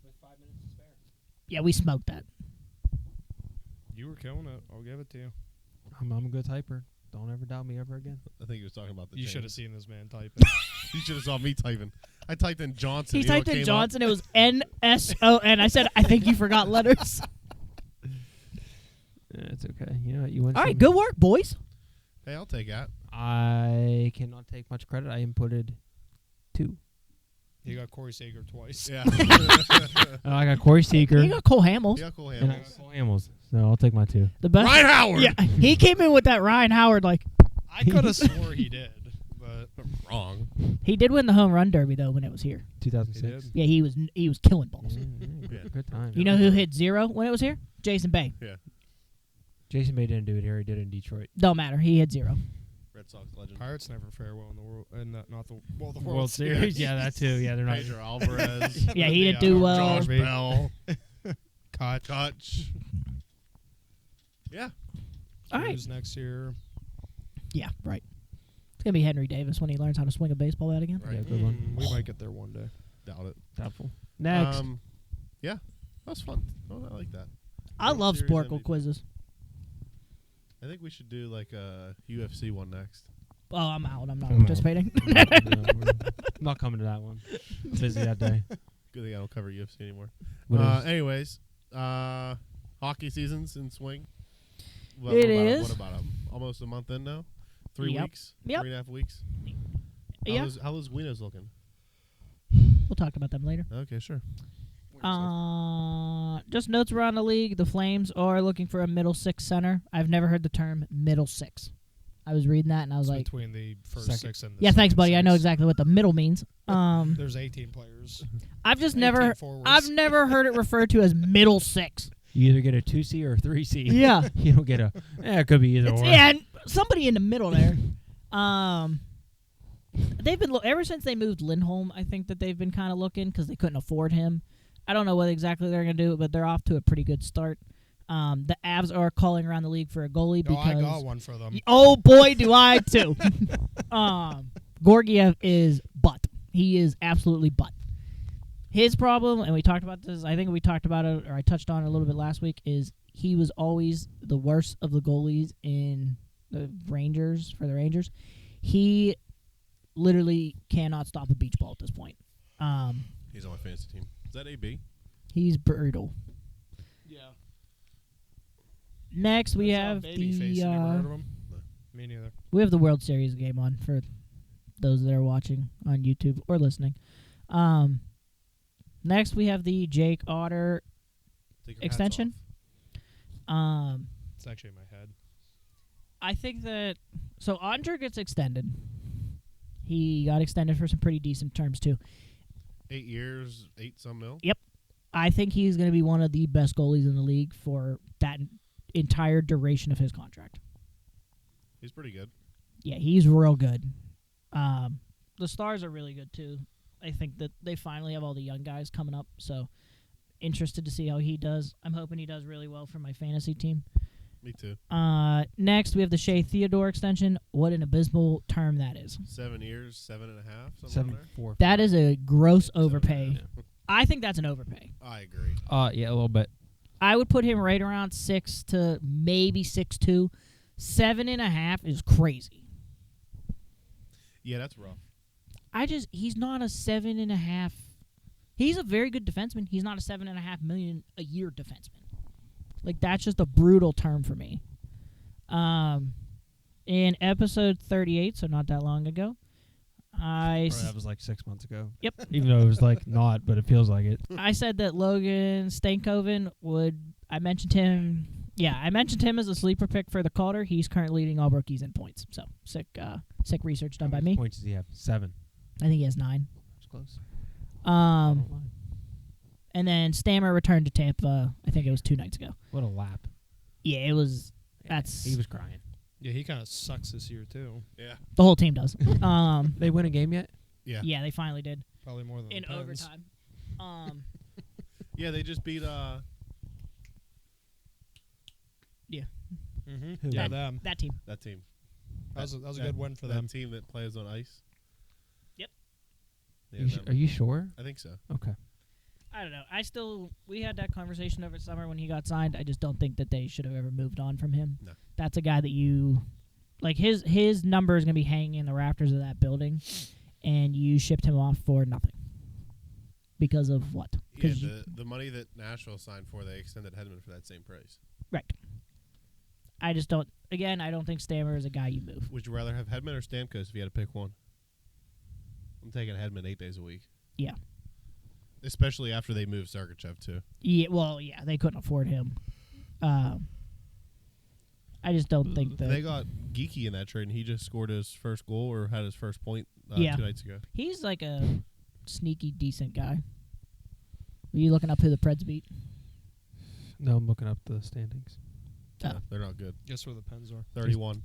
With 5 minutes to spare. Yeah, we smoked that. You were killing it. I'll give it to you. I'm a good typer. Don't ever doubt me ever again. I think he was talking about the You should have James. seen this man type. You should have saw me typing. I typed in Johnson. He You know what typed in came up? Johnson. It was NSON. I said, I think you forgot letters. Yeah, it's okay. You know what? You went. All right, good work, boys. Hey, I'll take that. I cannot take much credit. I inputted 2. He got Corey Sager twice. Yeah. I got Corey Seeker You got Cole Hamels. yeah, cool and I handles. got Cole Hamels. So I'll take my 2. The best. Ryan Howard. Yeah, he came in with that Ryan Howard. Like I could have swore he did, but Wrong. he did win the home run derby though when it was here. 2006. did. Yeah, he was killing balls. Yeah. Good time. You know who hit 0 when it was here? Jason Bay. Jason Bay didn't do it here. He did it in Detroit. Don't matter. He hit 0. Red Sox legend. Pirates never fare well in the world, and not the the World Series. Yeah, that too. Yeah, they're not. Pedro Alvarez. Yeah, he didn't do well. Josh Bell. Koch. Kutch. Yeah. All right. Who's next year? Yeah, right. It's gonna be Henry Davis when he learns how to swing a baseball bat again. Right. Yeah, good one. We might get there one day. Doubt it. Doubtful. Next. Yeah, that was fun. Oh, I like that. I World love Series Sporkle MVP. quizzes. I think we should do like a UFC one next. Oh, I'm out. I'm not I'm out. participating. I'm not coming to that one. Busy that day. Good thing I don't cover UFC anymore. What is- Anyways, hockey season's in swing. It What is. about almost a month in now? 3 Yep. weeks? Yep. 3.5 weeks? Yeah, How's Winos looking? we'll talk about them later. Okay, sure. Just notes around the league. The Flames are looking for a middle six center. I've never heard the term middle six. I was reading that and I was It's like, between the first Second. 6 and the yeah, thanks, second buddy. I know 6. exactly what the middle means. There's 18 players. I've just 18 never, forwards. I've never heard it referred to as middle six. You either get a 2C or a 3C. Yeah. You don't get a. It could be either It's, or. yeah, and somebody in the middle there. They've been ever since they moved Lindholm. I think that they've been kind of looking because they couldn't afford him. I don't know what exactly they're gonna do, but they're off to a pretty good start. The Avs are calling around the league for a goalie Oh, because I got one for them. oh boy, do I too. Gorgiev is butt. He is absolutely butt. His problem, and we talked about this. I think we talked about it, or I touched on it a little bit last week. Is he was always the worst of the goalies in the Rangers for the Rangers. He literally cannot stop a beach ball at this point. He's on my fantasy team. Is that AB? He's brutal. Yeah. Next, we have Babyface. the You never heard of him? No. Me neither. we have the World Series game on for those that are watching on YouTube or listening. Next, we have the Jake Otter Take your hats extension. off. It's actually in my head. I think that so Andre gets extended. He got extended for some pretty decent terms too. 8 years, 8-some mil. I think he's going to be one of the best goalies in the league for that entire duration of his contract. He's pretty good. Yeah, he's real good. The Stars are really good too. I think that they finally have all the young guys coming up, so interested to see how he does. I'm hoping he does really well for my fantasy team. Me too. Next, we have the Shea Theodore extension. What an abysmal term that is. 7 years, 7.5, something around 7-4. That is a gross there? overpay. 7.5. I think that's an overpay. I agree. Yeah, a little bit. I would put him right around 6 to maybe 6'2". 7.5 is crazy. Yeah, that's rough. He's not a 7.5. He's a very good defenseman. He's not a $7.5 million a year defenseman. Like, that's just a brutal term for me. In episode 38, so not that long ago, That was like 6 months ago. Yep. Even though it was like not, but it feels like it. I said that Logan Stankoven I mentioned him. Yeah, I mentioned him as a sleeper pick for the Calder. He's currently leading all rookies in points. So sick research done How by many me. points does he have? 7. I think he has 9. That's close. Um, and then Stammer returned to Tampa. I think it was 2 nights ago. What a lap. Yeah, it was. Yeah, he was crying. Yeah, he kind of sucks this year, too. Yeah. The whole team does. They win a game yet? Yeah. Yeah, they finally did Probably more than in the Pens. overtime. Yeah, they just beat Mm-hmm. Who? Yeah, That- them. that team. that team. That was a good win for that them. team that plays on ice. Yep. Yeah, them. Are you sure? I think so. Okay. I don't know. We had that conversation over summer when he got signed. I just don't think that they should have ever moved on from him. No. That's a guy that you like. His number is gonna be hanging in the rafters of that building, and you shipped him off for nothing. Because of what? Yeah, 'Cause the money that Nashville signed for, they extended Hedman for that same price. right. I just don't. Again, I don't think Stammer is a guy you move. Would you rather have Hedman or Stamkos if you had to pick one? I'm taking Hedman 8 days a week. Yeah. Especially after they moved Sergachev too. Yeah. Well, yeah, they couldn't afford him. I just don't think that They got Geeky in that trade, and he just scored his first goal or had his first point 2 nights ago. he's like a sneaky, decent guy. Are you looking up who the Preds beat? No, I'm looking up the standings. Oh. Yeah, they're not good. Guess where the Pens are. 31.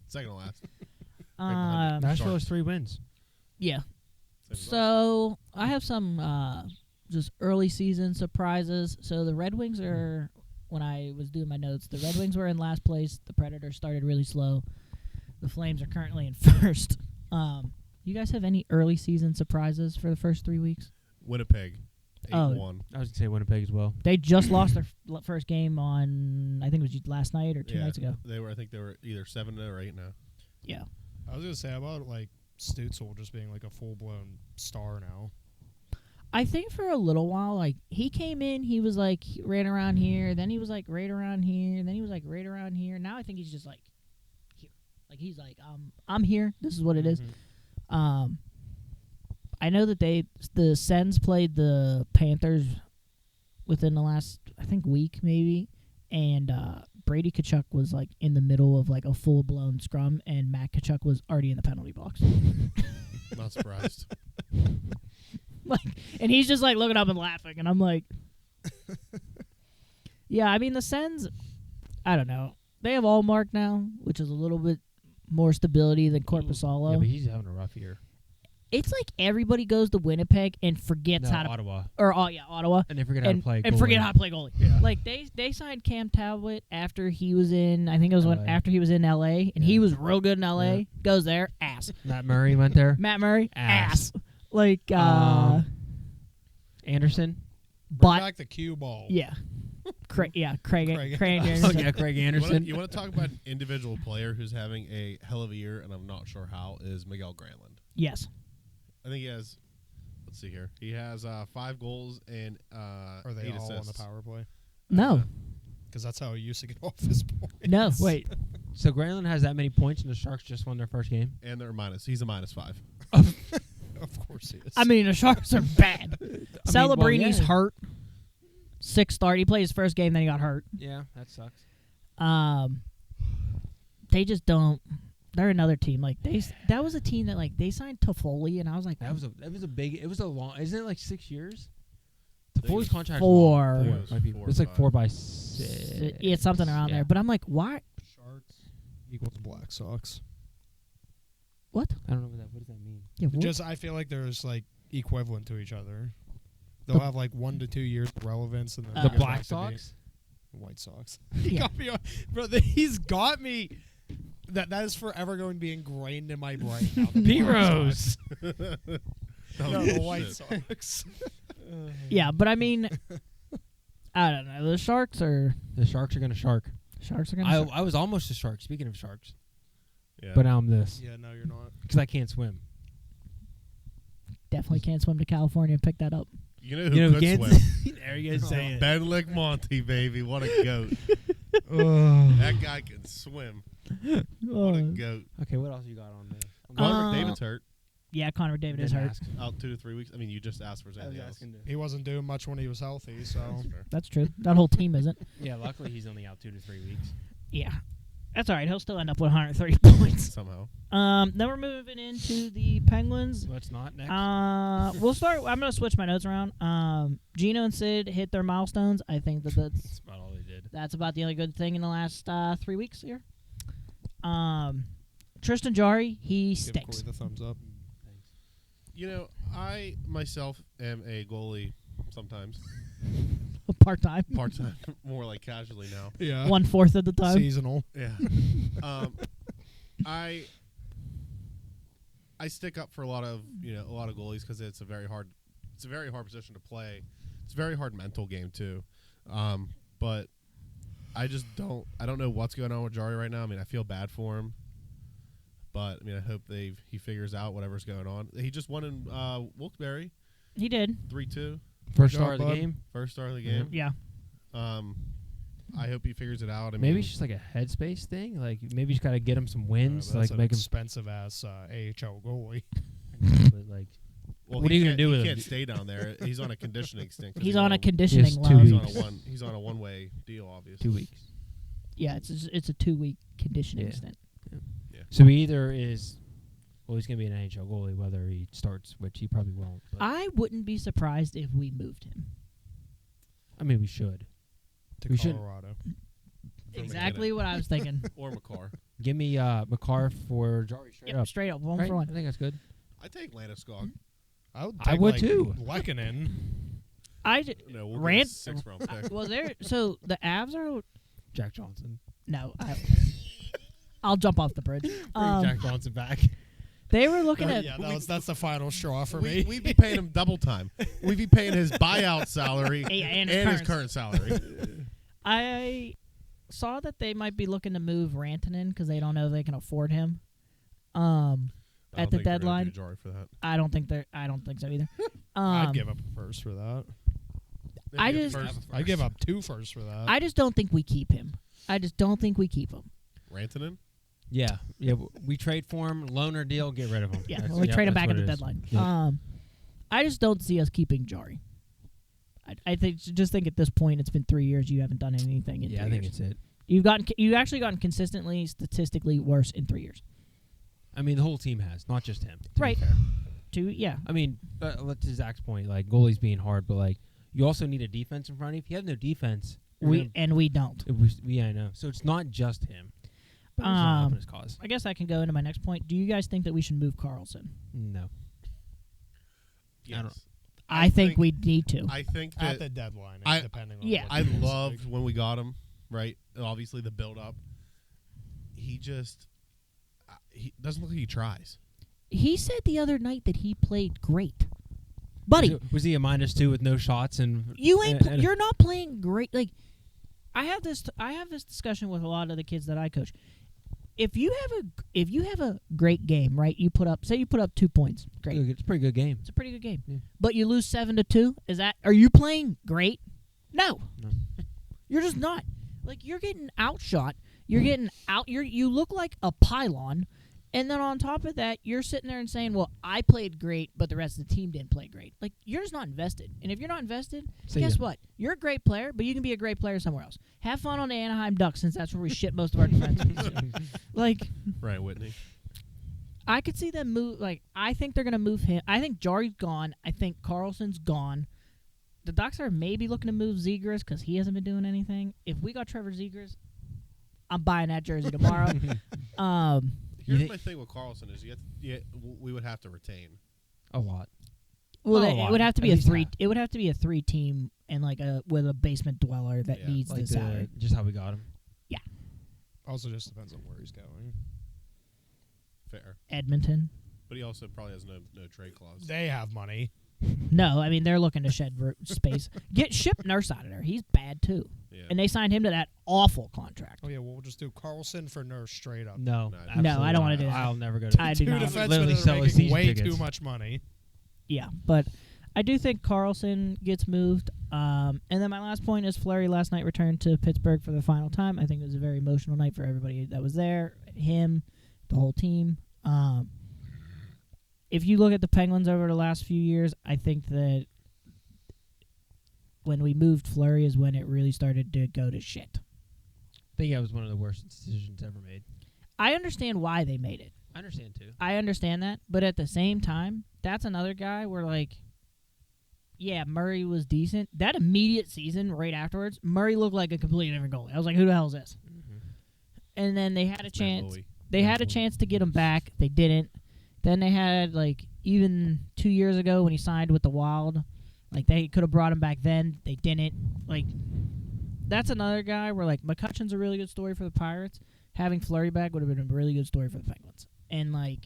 Second to last. behind Nashville Sharks. has 3 wins. Yeah. Same as us. So I have some just early season surprises. So the Red Wings are, when I was doing my notes, the Red Wings were in last place. The Predators started really slow. The Flames are currently in first. You guys have any early season surprises for the first 3 weeks? Winnipeg, 8-1. I was gonna say Winnipeg as well. They just lost their first game on, I think it was last night or two nights ago. I think they were either 7-0 or 8-0. Yeah. I was gonna say about like Stutzel just being like a full blown star now. I think for a little while, like, he came in, he was like right around here, then he was like right around here, then he was like right around here. Now I think he's just like here. Like, he's like, I'm here. This is what it is. I know that the Sens played the Panthers within the last, I think, week maybe, and Brady Tkachuk was like in the middle of like a full blown scrum, and Matt Tkachuk was already in the penalty box. Not surprised. Like, and he's just like looking up and laughing, and I'm like, yeah. I mean, the Sens, I don't know. They have Allmark now, which is a little bit more stability than Corpusalo. Yeah, but he's having a rough year. It's like everybody goes to Winnipeg and forgets how to Ottawa. Ottawa. And they forget how to play and goalie. forget how to play goalie. Yeah. Like they signed Cam Talbot after he was in, I think it was LA. after he was in LA, and he was real good in LA. Yeah. Goes there, ass. Matt Murray went there. Matt Murray, Ass. Like Anderson. Bring but back the cue ball. yeah. Craig Craig Anderson. Oh, yeah, Craig Anderson. You want to talk about an individual player who's having a hell of a year, and I'm not sure how, is Miguel Granlund. Yes. I think he has, let's see here. He has 5 goals and Are they 8 all assists. on the power play? No. Because that's how he used to get off his points. No. Wait. So Granlund has that many points, and the Sharks just won their first game? And they're minus. He's a -5. Of course he is. I mean, the Sharks are bad. Celebrini's yeah. hurt. 6 start. He played his first game, then he got hurt. Yeah, that sucks. They just don't. They're another team. Like that was a team that like they signed Toffoli, and I was like, That was a big. It was a long. Isn't it like 6 years? think Toffoli's it's contract. 4. I think it was Might be. 4 or It's like 5. 4 by 6. Yeah, it's something around there. But I'm like, why? Sharks equals Black Sox. What? I don't know what does that mean. Yeah, Just I feel like there's like equivalent to each other. They'll have like 1 to 2 years of relevance, and then The they The go Black back to being Sox. White Sox. Yeah. Got me on, bro. He's got me. That is forever going to be ingrained in my brain. Now, the Pete Black Rose. Sox. Oh, No, the shit. White Sox. Yeah, but I mean, I don't know. The Sharks are gonna shark. gonna. I was almost a shark. Speaking of sharks, Yeah. but now I'm this Yeah, no, you're not. because I can't swim. Definitely can't swim to California and pick that up. you know who could swim? There you go. Say it. Ben Lick Monty, baby. What a goat. Oh. That guy can swim. What a goat. Okay, what else you got on this? Connor McDavid's hurt. Yeah, Connor McDavid is hurt. Out 2 to 3 weeks. I mean, you just asked for anything else. He wasn't doing much when he was healthy, so That's fair. That's true. That whole team isn't. Yeah, luckily he's only out 2 to 3 weeks. Yeah, that's all right. He'll still end up with 130 points. Somehow. Then we're moving into the Penguins. Let's not next. We'll start. I'm gonna switch my notes around. Gino and Sid hit their milestones. I think That's about all they did. that's about the only good thing in the last 3 weeks here. Tristan Jarry, he give Corey stinks. the thumbs up. Thanks. You know, I myself am a goalie sometimes. Part time, Part-time. More like casually now. Yeah, 1/4 of the time. seasonal. Yeah. I stick up for a lot of goalies because it's a very hard position to play. It's a very hard mental game too. But I don't know what's going on with Jari right now. I mean, I feel bad for him, but I mean, I hope he figures out whatever's going on. He just won in Wilkes-Barre He did. 3-2, First Good star of job, the bud. game. first star of the game. Yeah. I hope he figures it out. I mean, Maybe it's just like a headspace thing. Like maybe you just gotta get him some wins, That's like an make him. expensive ass AHL goalie. But like, well, what he are you gonna can't- do with he him? can't stay down there. He's on a conditioning stint. 'cause He's on a Just conditioning 2 loan. weeks. He's on a one-way deal, obviously. 2 weeks. Yeah, it's a 2-week conditioning Yeah. stint. So he either is, well, he's gonna be an NHL goalie whether he starts, which he probably won't. But I wouldn't be surprised if we moved him. I mean, we should. To We should- Colorado. Exactly what I was thinking. Or McCarr. Give me McCarr for Jari straight Yep, up. straight up, one Right? for one. I think that's good. I take Landeskog. I would. I Take would like too. Lekanen. No, we'll Rand- get a 6th-round pick. Well, there. So the Avs are Jack Johnson. no. I'll jump off the bridge. Bring Jack Johnson back. They were looking at. Yeah, that's the final straw for me. We'd be paying him double time. We'd be paying his buyout salary And and his his current salary. I saw that they might be looking to move Rantanen because they don't know if they can afford him. At the deadline, For that. I don't think so either. I'd give up a first for that. I just- I'd give up 2 firsts for that. I just don't think we keep him. I just don't think we keep him. Rantanen? Yeah. We trade for him, loaner deal, get rid of him. Yeah, That's- we trade him that's back at what the it is. deadline. Yeah. I just don't see us keeping Jari. I think at this point it's been 3 years. You haven't done anything in 3 Yeah, I years. think it's it. You've actually gotten consistently, statistically worse in 3 years. I mean, the whole team has, not just him. to be Right. fair. Yeah. I mean, to Zach's point, like goalies being hard, but like you also need a defense in front of you. If you have no defense, We don't. yeah, I know. So it's not just him. But it's not helping his cause. I guess I can go into my next point. Do you guys think that we should move Carlson? No. Yes. I think we need to. I think at that the deadline, depending on yeah. what I it is. loved when we got him, right? Obviously, the build up. He just he doesn't look like he tries. He said the other night that he played great. Buddy, Was he a -2 with no shots and you ain't. and- You're not playing great. Like, I have this discussion with a lot of the kids that I coach. If you have a great game, right? You put up 2 points. Great. It's a pretty good game. It's a pretty good game. Yeah. But you lose 7-2. Are you playing great? No. No. You're just not. Like, you're getting outshot. You're getting out. You look like a pylon. And then on top of that, you're sitting there and saying, well, I played great, but the rest of the team didn't play great. Like, you're just not invested. And if you're not invested, guess what? You're a great player, but you can be a great player somewhere else. Have fun on the Anaheim Ducks, since that's where we ship most of our defense. Like, Right, Whitney. I could see them move. Like, I think they're going to move him. I think Jari's gone. I think Carlson's gone. The Ducks are maybe looking to move Zegras because he hasn't been doing anything. If we got Trevor Zegras, I'm buying that jersey tomorrow. Here's my thing with Carlson is we would have to retain. A lot. Well, Not a it lot. would have to At be a least 3. half. It would have to be a 3-team and like with a basement dweller that Yeah. needs Like the salary. just how we got him. Also, just depends on where he's going. Fair. Edmonton. But he also probably has no trade clause. They have money. No, I mean they're looking to shed space. Ship Nurse out of there. He's bad too, Yeah. and they signed him to that awful contract. Oh yeah, we'll just do Carlson for Nurse straight up. No. No, absolutely No, I don't wanna not. do that. I'll never go to I do Two not. defensemen Literally that sell are his making season way tickets. too much money. Yeah, but I do think Carlson gets moved. And then my last point is Fleury last night returned to Pittsburgh for the final time. I think it was a very emotional night for everybody that was there, him, the whole team. If you look at the Penguins over the last few years, I think that when we moved Fleury is when it really started to go to shit. I think that was one of the worst decisions ever made. I understand why they made it. I understand too. I understand that, but at the same time, that's another guy where, like, yeah, Murray was decent. That immediate season right afterwards, Murray looked like a completely different goalie. I was like, who the hell is this? And then they had a chance. They had a chance to get him back. They didn't. Then they had, like, even 2 years ago when he signed with the Wild, like, they could have brought him back then. They didn't. Like, that's another guy where, like, McCutcheon's a really good story for the Pirates. Having Fleury back would have been a really good story for the Penguins. And, like,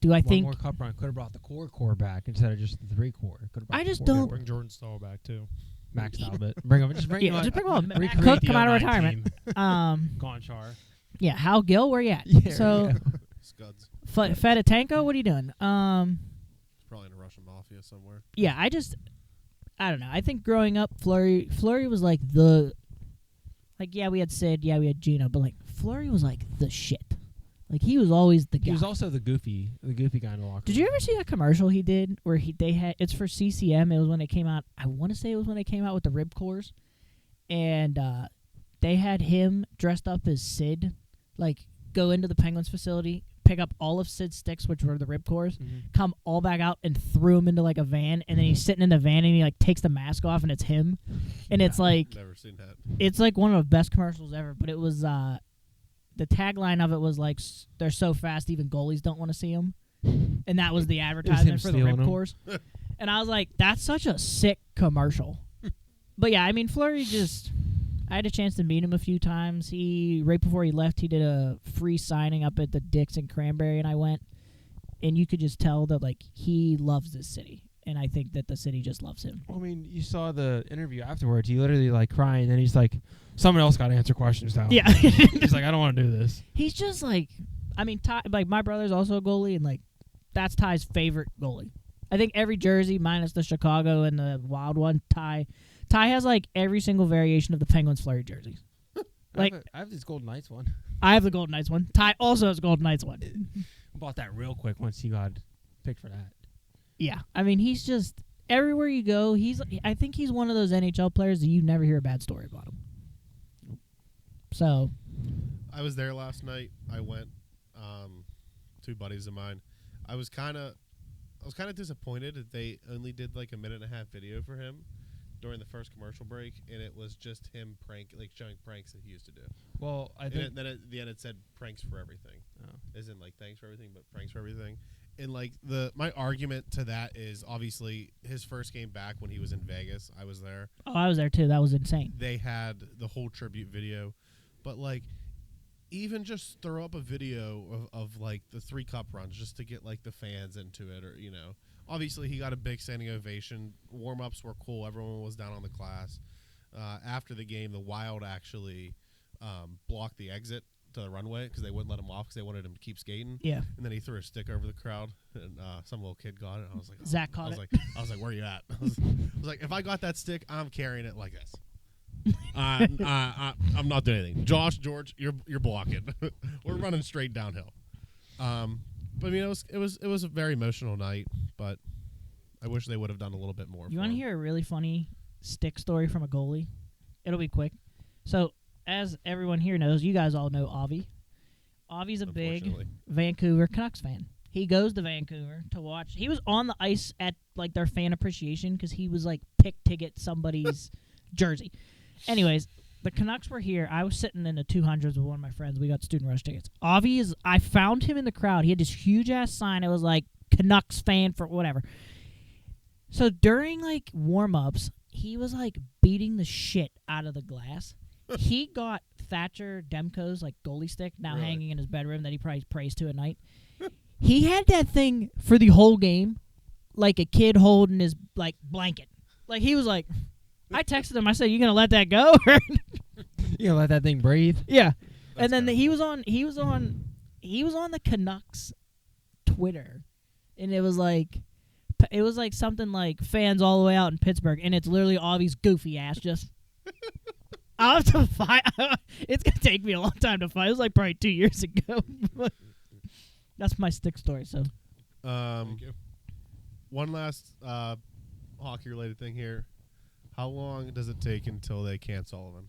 do I One think... more cup run could have brought the core back instead of just the 3 core. I just don't... Bring Jordan Stahl back too. Maxed out a bit. Bring him. Just bring him. just bring him on. Recreate Cook, the come out of 09 retirement. team. Gonchar. Yeah, Hal Gill, where you at? Yeah, So, Scuds. Fedotenko, what are you doing? He's probably in the Russian mafia somewhere. Yeah, I don't know. I think growing up, Fleury was like yeah, we had Sid, yeah, we had Gino, but like Fleury was like the shit. Like he was always the guy. He was also the goofy guy in the locker room. Did you ever see that commercial he did where it's for CCM? It was when it came out. I want to say it was when it came out with the rib cores, and they had him dressed up as Sid, like go into the Penguins facility, pick up all of Sid's sticks, which were the rib cores, come all back out and threw him into like a van, and then he's sitting in the van and he like takes the mask off and it's him, and it's like Never seen that. it's like one of the best commercials ever. But it was the tagline of it was like they're so fast even goalies don't want to see them, and that was the advertisement for the stealing 'em. ripcores. And I was like, that's such a sick commercial. But yeah, I mean Fleury just I had a chance to meet him a few times. Right before he left, he did a free signing up at the Dick's in Cranberry, and I went. And you could just tell that, like, he loves this city. And I think that the city just loves him. Well, I mean, you saw the interview afterwards. He literally, like, crying, and he's like, someone else got to answer questions now. Yeah. He's like, I don't want to do this. He's just, like, I mean, Ty, like, my brother's also a goalie, and, like, that's Ty's favorite goalie. I think every jersey, minus the Chicago and the Wild one, Ty has, like, every single variation of the Penguins Flurry jerseys. Like, I have this Golden Knights one. I have the Golden Knights one. Ty also has Golden Knights one. Bought that real quick once he got picked for that. Yeah. I mean, he's just, everywhere you go, I think he's one of those NHL players that you never hear a bad story about him. So. I was there last night. I went, two buddies of mine. I was kind of disappointed that they only did like a 1.5-minute video for him during the first commercial break, and it was just him showing pranks that he used to do. Well, I think Then at the end it said pranks for everything. Oh. As in, like, thanks for everything, but pranks for everything. And, like, my argument to that is obviously his first game back when he was in Vegas. I was there. Oh, I was there too. That was insane. They had the whole tribute video. But, like, even just throw up a video of like, the 3-cup runs just to get, like, the fans into it, or, you know. Obviously, he got a big standing ovation. Warm-ups were cool. Everyone was down on the glass. After the game, the Wild actually blocked the exit to the runway because they wouldn't let him off because they wanted him to keep skating. Yeah. And then he threw a stick over the crowd, and some little kid got it. I was like, oh. Zach caught it. I was like, where you at? I was like, if I got that stick, I'm carrying it like this. I'm not doing anything. Josh, George, you're blocking. We're running straight downhill. But I mean, it was a very emotional night. But I wish they would have done a little bit more. You want to hear a really funny stick story from a goalie? It'll be quick. So, as everyone here knows, you guys all know Avi. Avi's a big Vancouver Canucks fan. He goes to Vancouver to watch. He was on the ice at, like, their fan appreciation because he was, like, pick ticket somebody's jersey. Anyways, the Canucks were here. I was sitting in the 200s with one of my friends. We got student rush tickets. I found him in the crowd. He had this huge-ass sign. It was, like, Canucks fan for whatever. So during, like, warm-ups, he was, like, beating the shit out of the glass. He got Thatcher Demko's, like, goalie stick now hanging in his bedroom that he probably prays to at night. He had that thing for the whole game, like a kid holding his, like, blanket. Like, he was like, I texted him. I said, "You gonna let that go?" You gonna let that thing breathe? Yeah. And then he was on the Canucks Twitter, and it was like something like fans all the way out in Pittsburgh, and it's literally Avi's goofy ass just. I'll have to find. It's gonna take me a long time to find. It was like probably 2 years ago. That's my stick story. So. Thank you. One last hockey-related thing here. How long does it take until they can Sullivan?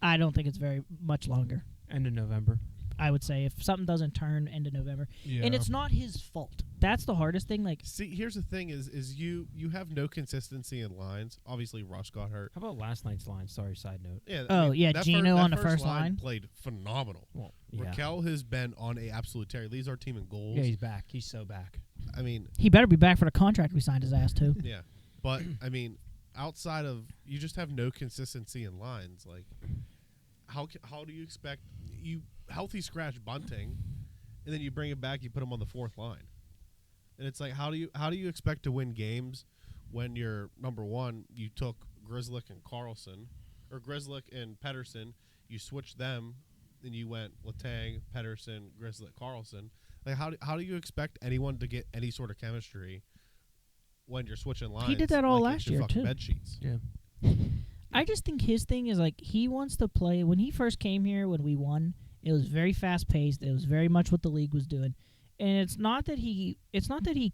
I don't think it's very much longer. End of November. I would say if something doesn't turn end of November, Yeah. and it's not his fault. That's the hardest thing. Like, See, here's the thing: is you have no consistency in lines. Obviously, Rush got hurt. How about last night's line? Sorry, side note. Yeah. Yeah, Gino on the first line played phenomenal. Well, yeah. Raquel has been on a absolute tear. Leads our team in goals. Yeah, he's back. He's so back. I mean, he better be back for the contract we signed his ass to. yeah, but I mean, outside of you just have no consistency in lines. Like, how do you expect you healthy scratch Bunting, and then you bring him back, you put him on the fourth line, and it's like how do you expect to win games when you're number one? You took Grzelcyk and Carlson, or Grzelcyk and Pettersson, you switched them, and you went Letang, Pettersson, Grzelcyk, Carlson. Like how do you expect anyone to get any sort of chemistry when you're switching lines? He did that all like last it's your year, fucking too. bed sheets. Yeah. I just think his thing is like he wants to play. When he first came here, when we won, it was very fast paced. It was very much what the league was doing, and it's not that he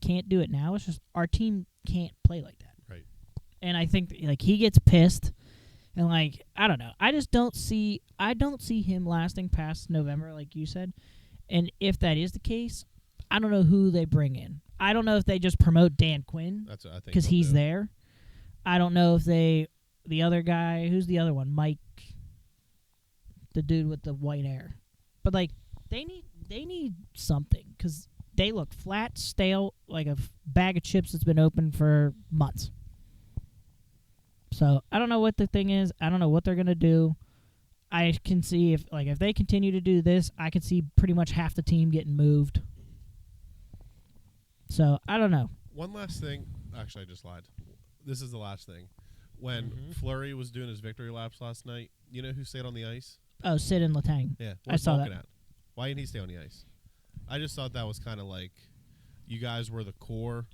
can't do it now. It's just our team can't play like that. Right. And I think like he gets pissed, and like I don't know. I don't see him lasting past November, like you said. And if that is the case, I don't know who they bring in. I don't know if they just promote Dan Quinn That's what I think because they'll he's do. there. I don't know if the other guy, who's the other one? Mike, the dude with the white hair. But like they need something because they look flat, stale, like a bag of chips that's been open for months. So I don't know what the thing is. I don't know what they're gonna do. I can see if they continue to do this, I could see pretty much half the team getting moved. So I don't know. One last thing. Actually, I just lied. This is the last thing. When Fleury was doing his victory laps last night, you know who stayed on the ice? Oh, Sid and Letang. Yeah, I saw that. At? Why didn't he stay on the ice? I just thought that was kind of like you guys were the core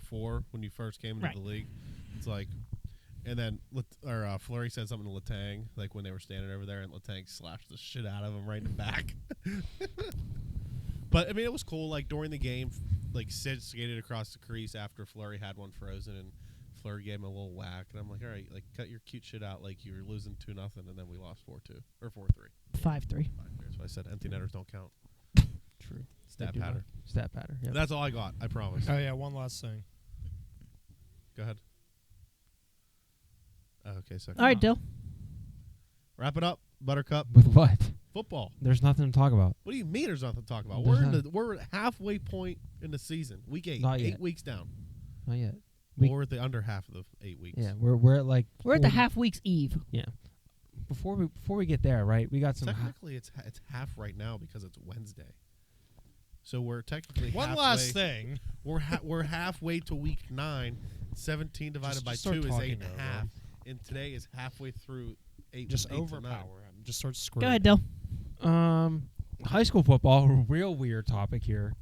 four when you first came into the league. It's like, and then Fleury said something to Letang like when they were standing over there, and Letang slashed the shit out of him right in the back. But I mean, it was cool. Like during the game, like Sid skated across the crease after Fleury had one frozen, and Fleury gave him a little whack, and I'm like, all right, like cut your cute shit out, like you were losing 2-0, and then we lost 4-2 or 4-3. 5-3. That's why I said empty netters don't count. True. Stat They do pattern. not. Stat pattern. Yep. That's all I got. I promise. Oh yeah, one last thing. Go ahead. Okay, second. All right, Dill. Wrap it up, Buttercup. With what? Football. There's nothing to talk about. What do you mean there's nothing to talk about? There's We're at halfway point in the season. Week 8. Not 8 yet. weeks down. Not yet. We're at the under half of the 8 weeks. Yeah, we're at like We're at the 40 half week's eve. Yeah. Before we get there, right? We got some. Technically, it's half right now because it's Wednesday. So we're technically One halfway. last thing. We're halfway to week 9. 17 divided by Just start 2 is talking 8.5, over him. and today is halfway through 8. Just 8 to 9. overpower him. Just start screwing. Go ahead, Dill. High school football, real weird topic here.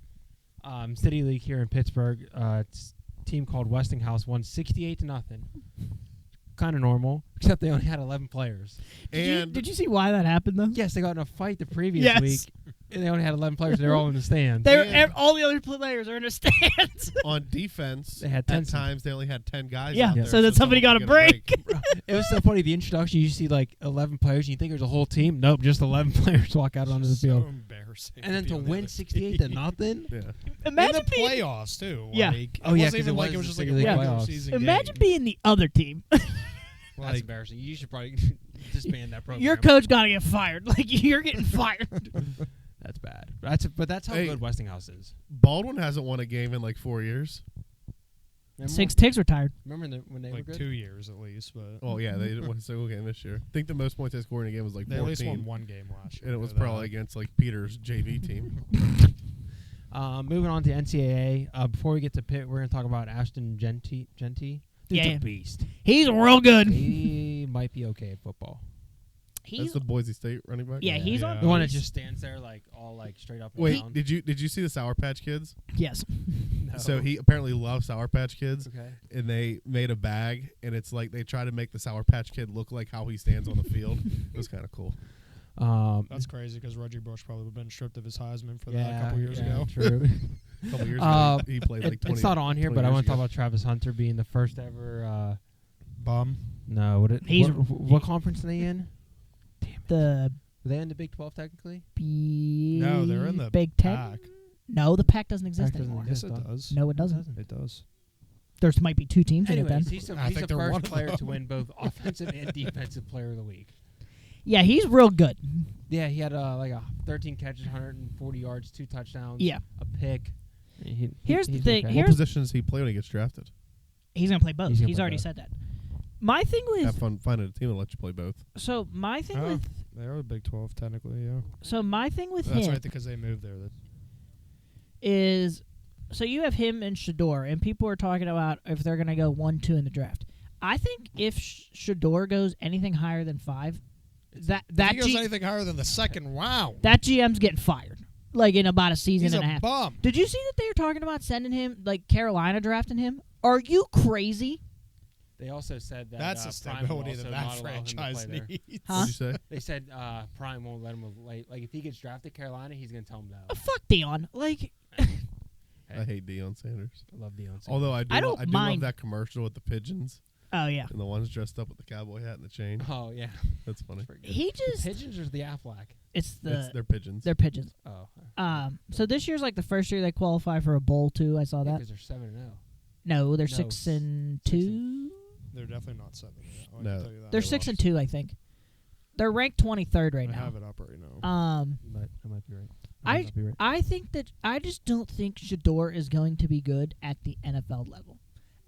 City League here in Pittsburgh. It's a team called Westinghouse won 68-0. Kind of normal, except they only had 11 players. Did you see why that happened though? Yes, they got in a fight the previous Yes. week, and they only had 11 players. They were all in the stands. All the other players are in the stands. On defense, They had 10 at times they only had 10 guys. Yeah, out there, so that somebody someone got could a get break. It was so funny. The introduction, you see like 11 players, and you think there's a whole team. Nope, just 11 players walk out onto the So field. embarrassing. And then be to on the win other 68 team. to nothing. Yeah. Imagine in the being playoffs too. Yeah. Like, Oh, it yeah, wasn't 'cause even it like was it was the just like a City League regular playoffs. season Imagine game. being the other team. That's Like, embarrassing. You should probably disband that program. Your coach got to get fired. Like you're getting fired. That's bad. But that's how Hey. good Westinghouse is. Baldwin hasn't won a game in like 4 years. Remember Six Ticks retired. when they like were good? 2 years at least, but Oh yeah, they didn't win a single game this year. I think the most points they scored in a game was like they at least 14, won one game last year. and it was I know probably that. against like Peter's JV team. Moving on to NCAA. Before we get to Pitt, we're going to talk about Ashton Genty. Dude's Yeah. a beast. He's real good. He might be okay at football. That's He's the Boise State running back. yeah. He's on. The one that just stands there like all like straight up and Wait, down. did you see the Sour Patch Kids? Yes. No. So he apparently loves Sour Patch Kids, Okay. and they made a bag, and it's like they try to make the Sour Patch Kid look like how he stands on the field. It was kind of cool. That's crazy because Reggie Bush probably would have been stripped of his Heisman for that yeah, a couple years yeah, ago. True. A couple years Uh, ago, he played like 20. It's not on here, 20 but I years want to talk ago. about Travis Hunter being the first ever. Bum. No, what conference are they in? The Are they in the Big 12 technically? No, they're in the Big Ten. Pac. No, the pack doesn't exist Pac doesn't anymore. Yes, exist. it does. No, it doesn't. It does. There might be two teams in it Anyways, then. he's I the think they're one first of player to them. win both offensive and defensive player of the week. Yeah, he's real good. Yeah, he had like 13 catches, 140 yards, 2 touchdowns. Yeah. A pick. Here's the he's thing, okay. here- What position does he play when he gets drafted? He's gonna play both. He's He's, gonna play already both. said that. My thing Have with fun finding a team that lets you play both. my thing Oh, with they are the Big 12 technically, yeah. my thing with That's him right, because they moved there. is so you have him and Shador, and people are talking about if they're gonna go 1-2 in the draft. I think if Shador goes anything higher than 5, that If he goes G- anything higher than the second round, that GM's getting fired. Like in about a season he's and a a half. bum. Did you see that they were talking about sending him, like Carolina drafting him? Are you crazy? They also said that That's the Prime will stability also that not that allow him to franchise play there. needs. Huh? What'd you say? They said Prime won't let him like if he gets drafted Carolina, he's gonna tell him no. Fuck Dion. Like, I hate Deion Sanders. I love Deion. Although I do, I don't I do love mind- that commercial with the pigeons oh yeah. and the ones dressed up with the cowboy hat and the chain. Oh yeah, That's funny. He just pigeons or the Aflac? it's They're pigeons. they're pigeons. Oh, So this year's like the first year they qualify for a bowl too. I saw that. because they're 7-0. No, they're No, 6-2. They're definitely not 7. I can No. tell you that. They're They 6-2, I think. They're ranked 23rd right I now. have it up right now. I might be right. Might be right. I think that I just don't think Shador is going to be good at the NFL level.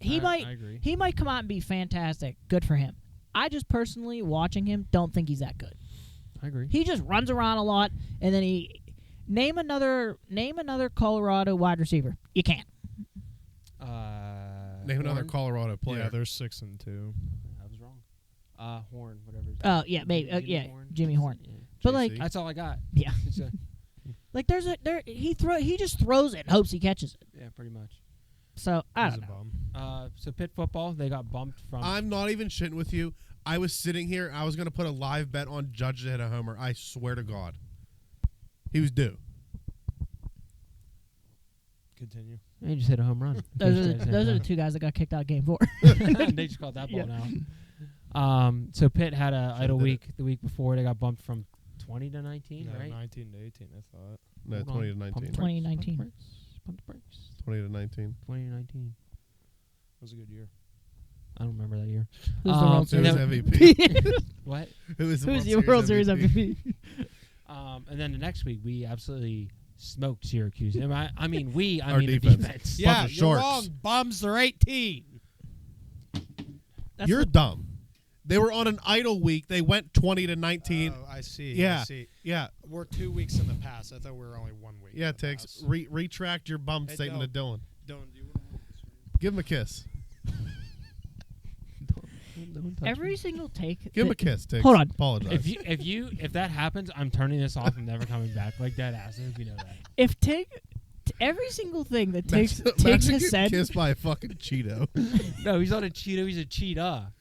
He I agree. He might come out and be fantastic. Good for him. I just personally, watching him, don't think he's that good. I agree. He just runs around a lot, and then he name another Colorado wide receiver. You can't. Name another Horn? Colorado player. Yeah, they're 6-2. I was wrong. Horn, whatever. his Oh name yeah, is. maybe. Jimmy Yeah, Horn? Jimmy Horn. Yeah. But like, JC. That's all I got. yeah, It's a- like he just throws it and hopes he catches it. yeah, pretty much. So I He's don't a know. bum. So Pitt football, they got bumped from. I'm not even shitting with you. I was sitting here. I was going to put a live bet on Judge to hit a homer. I swear to God. He was due. Continue. They just hit a home run. Those are the two guys that got kicked out of game 4. They just called that ball Yeah. now. So Pitt had a idle did week the week before. They got bumped from 20 to 19, No, right? 19 to 18, I thought. No, Hold 20 on. to 19. Pump the 2019. brakes, pump the brakes. 20 to 19. 20 to 19. It was a good year. I don't remember that year. Who's the World It was Series? MVP. What? It was Who's the World Series MVP? And then the next week, we absolutely smoked Syracuse. I mean the Our defense. defense. Yeah, of you're sharks. wrong. Bums, they're 18. That's You're the- dumb. They were on an idle week. They went 20 to 19. Oh, I see. Yeah. I see. Yeah. We're 2 weeks in the past. I thought we were only 1 week. Yeah, in the Tiggs. past. Retract your bum Hey, statement to Dylan. Don't do it. Give him a kiss. Don't touch Every me. single take. Give him a that- kiss, Tiggs. Hold on. Apologize. If that happens, I'm turning this off and never coming back. Like dead ass. If you know that. If every single thing that Tiggs Imagine has getting said, kissed by a fucking Cheeto. No, he's not a Cheeto. He's a cheetah.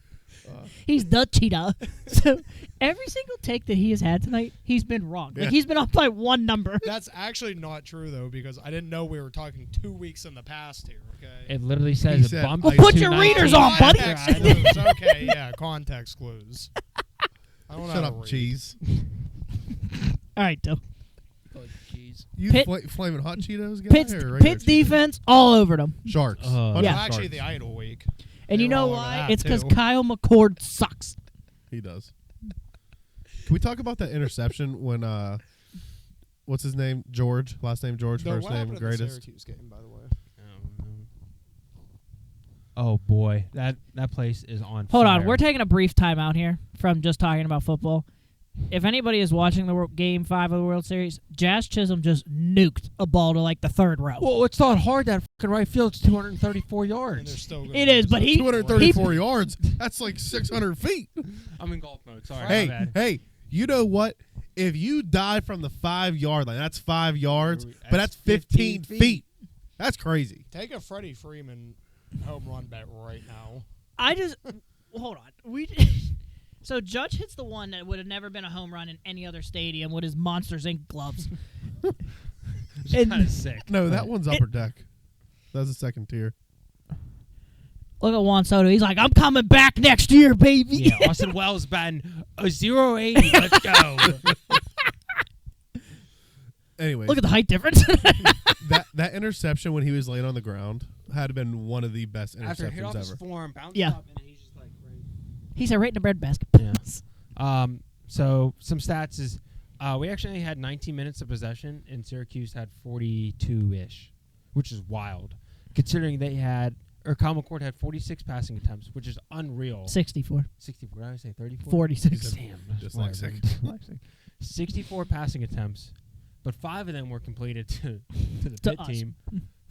he's the cheetah. So every single take that he has had tonight, he's been wrong. Yeah. Like he's been off by one number. That's actually not true, though, because I didn't know we were talking 2 weeks in the past here, okay? It literally says He it said, bumped Well, to put your 219. readers on, buddy. Context clues. Okay, yeah, context clues. I don't know Shut how to up, read. cheese. All right, Dill. Oh, jeez. You Pitt- flaming hot Cheetos guy? Pitt's, or regular Pitt's Cheetos? defense all over them. Sharks. Yeah. Well, Yeah. actually, the idle week. And They you were know all over why? that, It's because too. Kyle McCord sucks. He does. Can we talk about that interception when what's his name? George. Last name George. No, First what name happened at the Greatest. Syracuse game, by the way? Oh boy, that place is on. Hold fire. on, we're taking a brief timeout here from just talking about football. If anybody is watching the Game 5 of the World Series, Jazz Chisholm just nuked a ball to like the third row. Well, it's not hard. That fucking right field's 234 And they're yards. still It is, but he- 234 yards. That's like 600 feet. I'm in golf mode. Sorry. Hey, my bad. hey, you know what? If you die from the 5-yard line, that's 5 yards, That's but that's 15 15 feet. That's crazy. Take a Freddie Freeman home run bet right now. I just hold on. So Judge hits the one that would have never been a home run in any other stadium with his Monsters Inc. gloves. It's and- kind of sick. No, that one's upper deck. That's the second tier. Look at Juan Soto. He's like, I'm coming back next year, baby. Yeah, Austin Wells batting a 080. Let's go. Anyway, Look at the height difference. that interception when he was laying on the ground had been one of the best After hit off interceptions his ever. form, bounced Yeah. up, and then he's just like, right. He said right in the breadbasket. Yeah. So some stats is we actually had 19 minutes of possession, and Syracuse had 42-ish, which is wild, considering they had Kyle McCord had 46 passing attempts, which is unreal. 64. 64. Did I say 34? 46. Damn. Dyslexic. Dyslexic. 64 passing attempts, but 5 of them were completed to the To Pitt us. team.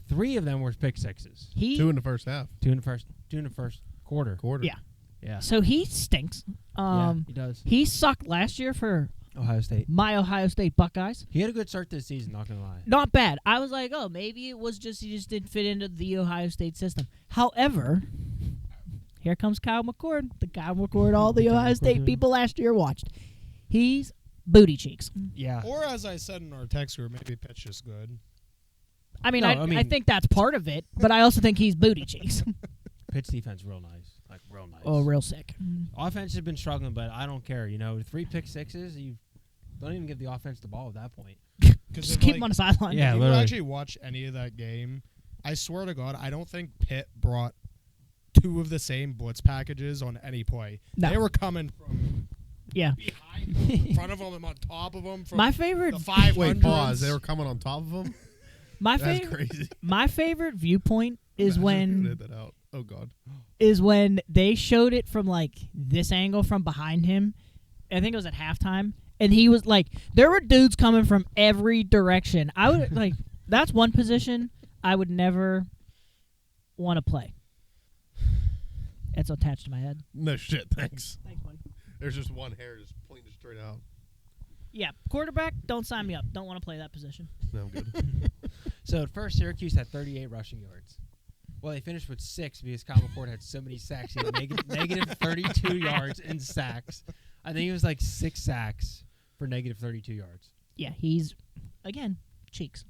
3 of them were pick sixes. 2 in the first half. 2 in the first quarter. Quarter. Yeah. Yeah. So he stinks. Yeah, he does. He sucked last year for Ohio State. my Ohio State Buckeyes. He had a good start this season, not gonna lie. Not bad. I was like, oh, maybe it was just he just didn't fit into the Ohio State system. However, here comes Kyle McCord, the Kyle McCord all the Ohio State people last year watched. He's booty cheeks. Yeah. Or as I said in our text group, maybe pitch is good. I mean, No, I I mean- think that's part of it, but I also think he's booty cheeks. Pitt's defense real nice, like real nice. Oh, real sick. Offense has been struggling, but I don't care. 3 pick sixes, you don't even give the offense the ball at that point. Just keep him on the sideline. Yeah, if you literally. actually watch any of that game, I swear to God, I don't think Pitt brought 2 of the same blitz packages on any play. No. They were coming from Yeah. behind them, in front of them, and on top of them. From My favorite, the 500s. Wait, pause. They were coming on top of him? my That's favorite, crazy. my favorite viewpoint is Imagine if you when did that out. Oh God. is when they showed it from like this angle from behind him. I think it was at halftime, and he was like, there were dudes coming from every direction. I would like that's one position I would never want to play. It's attached to my head. No shit. Thanks. Thanks, buddy. There's just one hair just pointing straight out. Yeah, quarterback. Don't sign me up. Don't want to play that position. No, I'm good. So at first, Syracuse had 38 rushing yards. Well, they finished with 6 because Kyle McCord had so many sacks. He had negative 32 yards in sacks. I think it was like 6 sacks for negative 32 yards. Yeah, he's again cheeks.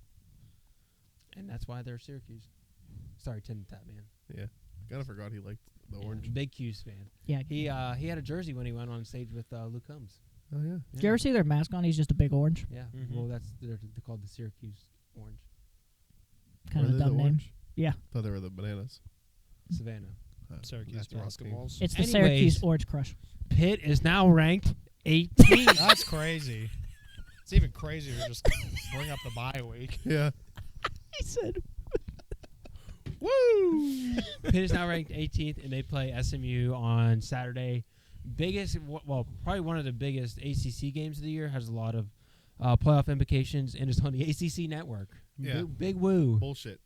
And that's why they're Syracuse. Sorry, Tim Tap Man. Yeah. Kind of forgot he liked the orange. Big Q's fan. Yeah. He had a jersey when he went on stage with Luke Combs. Oh yeah. Did you ever see their mascot? He's just a big orange. Yeah. Mhm. Well, they're called the Syracuse Orange. Kind Were of a they the dumb name. orange? Yeah. Thought they were the bananas. Savannah. Syracuse That's my team. basketballs. It's the Anyways. Syracuse Orange Crush. Pitt is now ranked 18th. That's crazy. It's even crazier to just bring up the bye week. Yeah. I said, Woo! Pitt is now ranked 18th, and they play SMU on Saturday. Probably one of the biggest ACC games of the year. Has a lot of playoff implications, and it's on the ACC network. Yeah. Big woo. Bullshit.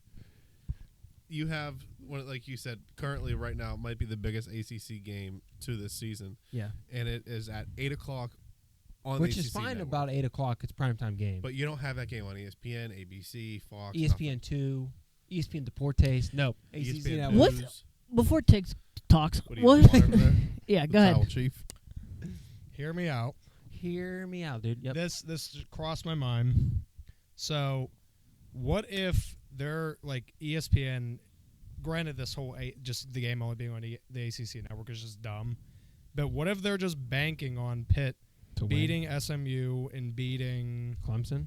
You have, like you said, currently right now it might be the biggest ACC game to this season, Yeah, and it is at 8 o'clock on which the is ACC fine network. about 8 o'clock. It's primetime game. But you don't have that game on ESPN, ABC, Fox, ESPN 2, ESPN Deportes. Nope. nothing. ACC ESPN network. What? News. before Tiggs talks, What do you want over there? Yeah, The go ahead. Towel Chief. Hear me out. Hear me out, dude. Yep. This just crossed my mind. So, what if they're like ESPN? Granted, this whole just the game only being on the ACC network is just dumb. But what if they're just banking on Pitt To win. beating SMU and beating Clemson.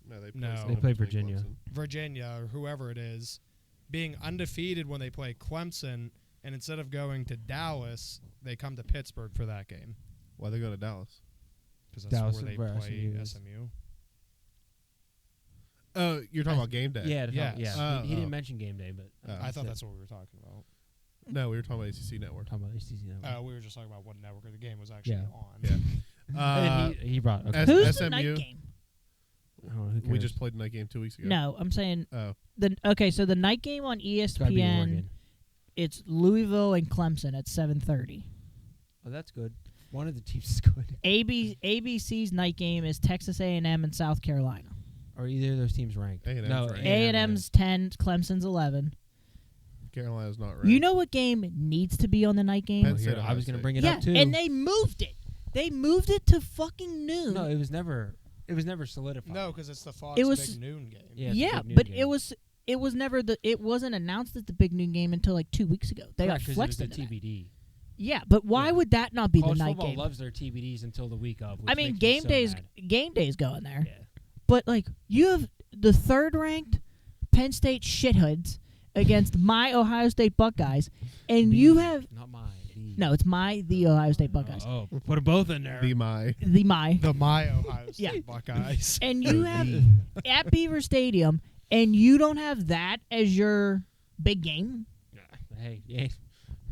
No, they play, No. someone They play between Virginia. Clemson. Virginia or whoever it is, being undefeated when they play Clemson, and instead of going to Dallas, they come to Pittsburgh for that game Why they go to Dallas? because that's Dallas where is they where play SMU is. SMU. Oh, you're talking about game day. Yeah, Yes. yeah. He Oh. didn't mention game day, but Oh. I thought that's what we were talking about. No, we were talking about ACC network. talking about ACC network. We were just talking about what network the game was actually Yeah. on. Yeah. And he brought. Okay. S- Who's the SMU? night game? I don't know, who We cares? just played the night game 2 weeks ago. No, I'm saying Oh, so the night game on It's gotta be ESPN. Oregon. It's Louisville and Clemson at 7:30. Oh, that's good. One of the teams is good. ABC's night game is Texas A&M and South Carolina. Or either of those teams ranked. A&M's no, ranked. A&M's 10, Clemson's 11. Carolina's not right. You know what game needs to be on the night game? Penn Oh, State, here, I Ohio was going to State. bring it Yeah, up too. and they moved it. They moved it to fucking noon. no, it was never solidified. No, because it's the Fox It was- Big Noon game. Yeah, it's a yeah, big noon but game. it was never it wasn't announced as the big noon game until like 2 weeks ago. They Correct, got 'cause flexed it into was that. a TBD. Yeah, but why Yeah. would that not be College the night football game? loves their TBDs until the week of. Which I mean, makes me so mad. game day's going there. Yeah. But like you have the third ranked Penn State shitheads against my Ohio State Buckeyes, and you have not mine. no, it's the Ohio State Buckeyes. Oh, put them both in there. Be my. The my The My Ohio State Yeah. Buckeyes. and you have at Beaver Stadium, and you don't have that as your big game. Hey, yeah,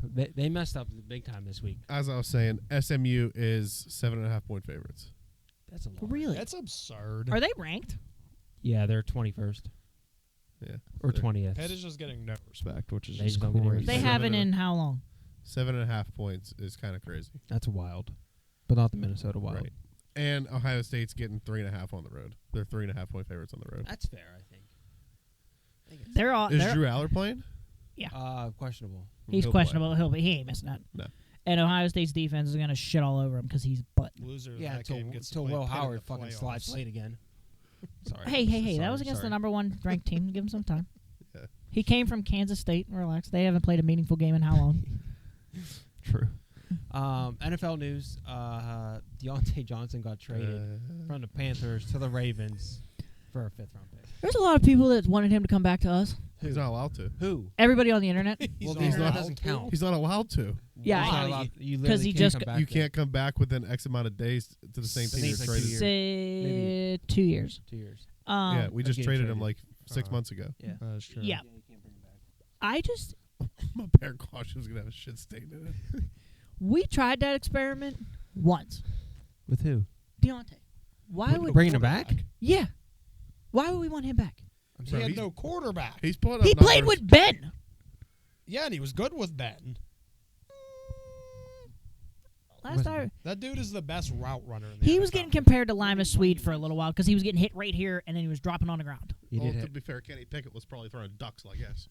they messed up big time this week. As I was saying, SMU is 7.5-point favorites. That's a lot. Really? That's absurd. Are they ranked? Yeah, they're 21st Yeah. or They're 20th. Pitt is just getting no respect, which is They just just don't get any crazy. They Seven haven't and in how long? 7.5 points is kind of crazy. That's wild, but not the Minnesota Wild. Right. And Ohio State's getting 3.5 on the road. They're 3.5-point favorites on the road. That's fair, I think. They're all. Is they're- Drew Aller playing? Questionable. he's He'll play. questionable. He ain't missing that. No. And Ohio State's defense is gonna shit all over him because he's butt. Loser of Yeah, that game gets to until play Will Pitt in Howard the fucking playoffs. slides late again. Sorry. Hey! That was Sorry, against the sorry. number one ranked team. Give him some time. Yeah. He came from Kansas State. Relax. They haven't played a meaningful game in how long? True. NFL news: Deontay Johnson got traded from the Panthers to the Ravens for a 5th-round pick. There's a lot of people that wanted him to come back to us. He's not allowed to. Who? Everybody on the internet. Well, not he's that not- doesn't count. He's not allowed to. Yeah, He's I not know. allowed- you 'Cause literally he can't just come got- back You there. can't come back within X amount of days to the same I team think you're it's like traded. 2 years. Say Maybe. 2 years. 2 years. Yeah, we just getting traded him traded. like 6 months ago. Yeah. That's true. Yeah. I just my pair of caution was gonna have a shit stain in it. We tried that experiment once. With who? Deontay. Why would Bringing him back? Yeah. Why would we want him back? He Bro, had he's- no quarterback. He's pulling up He played numbers. with Ben. Yeah, and he was good with Ben. Last time That dude is the best route runner in the he was NFL. getting compared to Lima Swede for a little while because he was getting hit right here and then he was dropping on the ground. He Well, did to hit. be fair, Kenny Pickett was probably throwing ducks, I guess.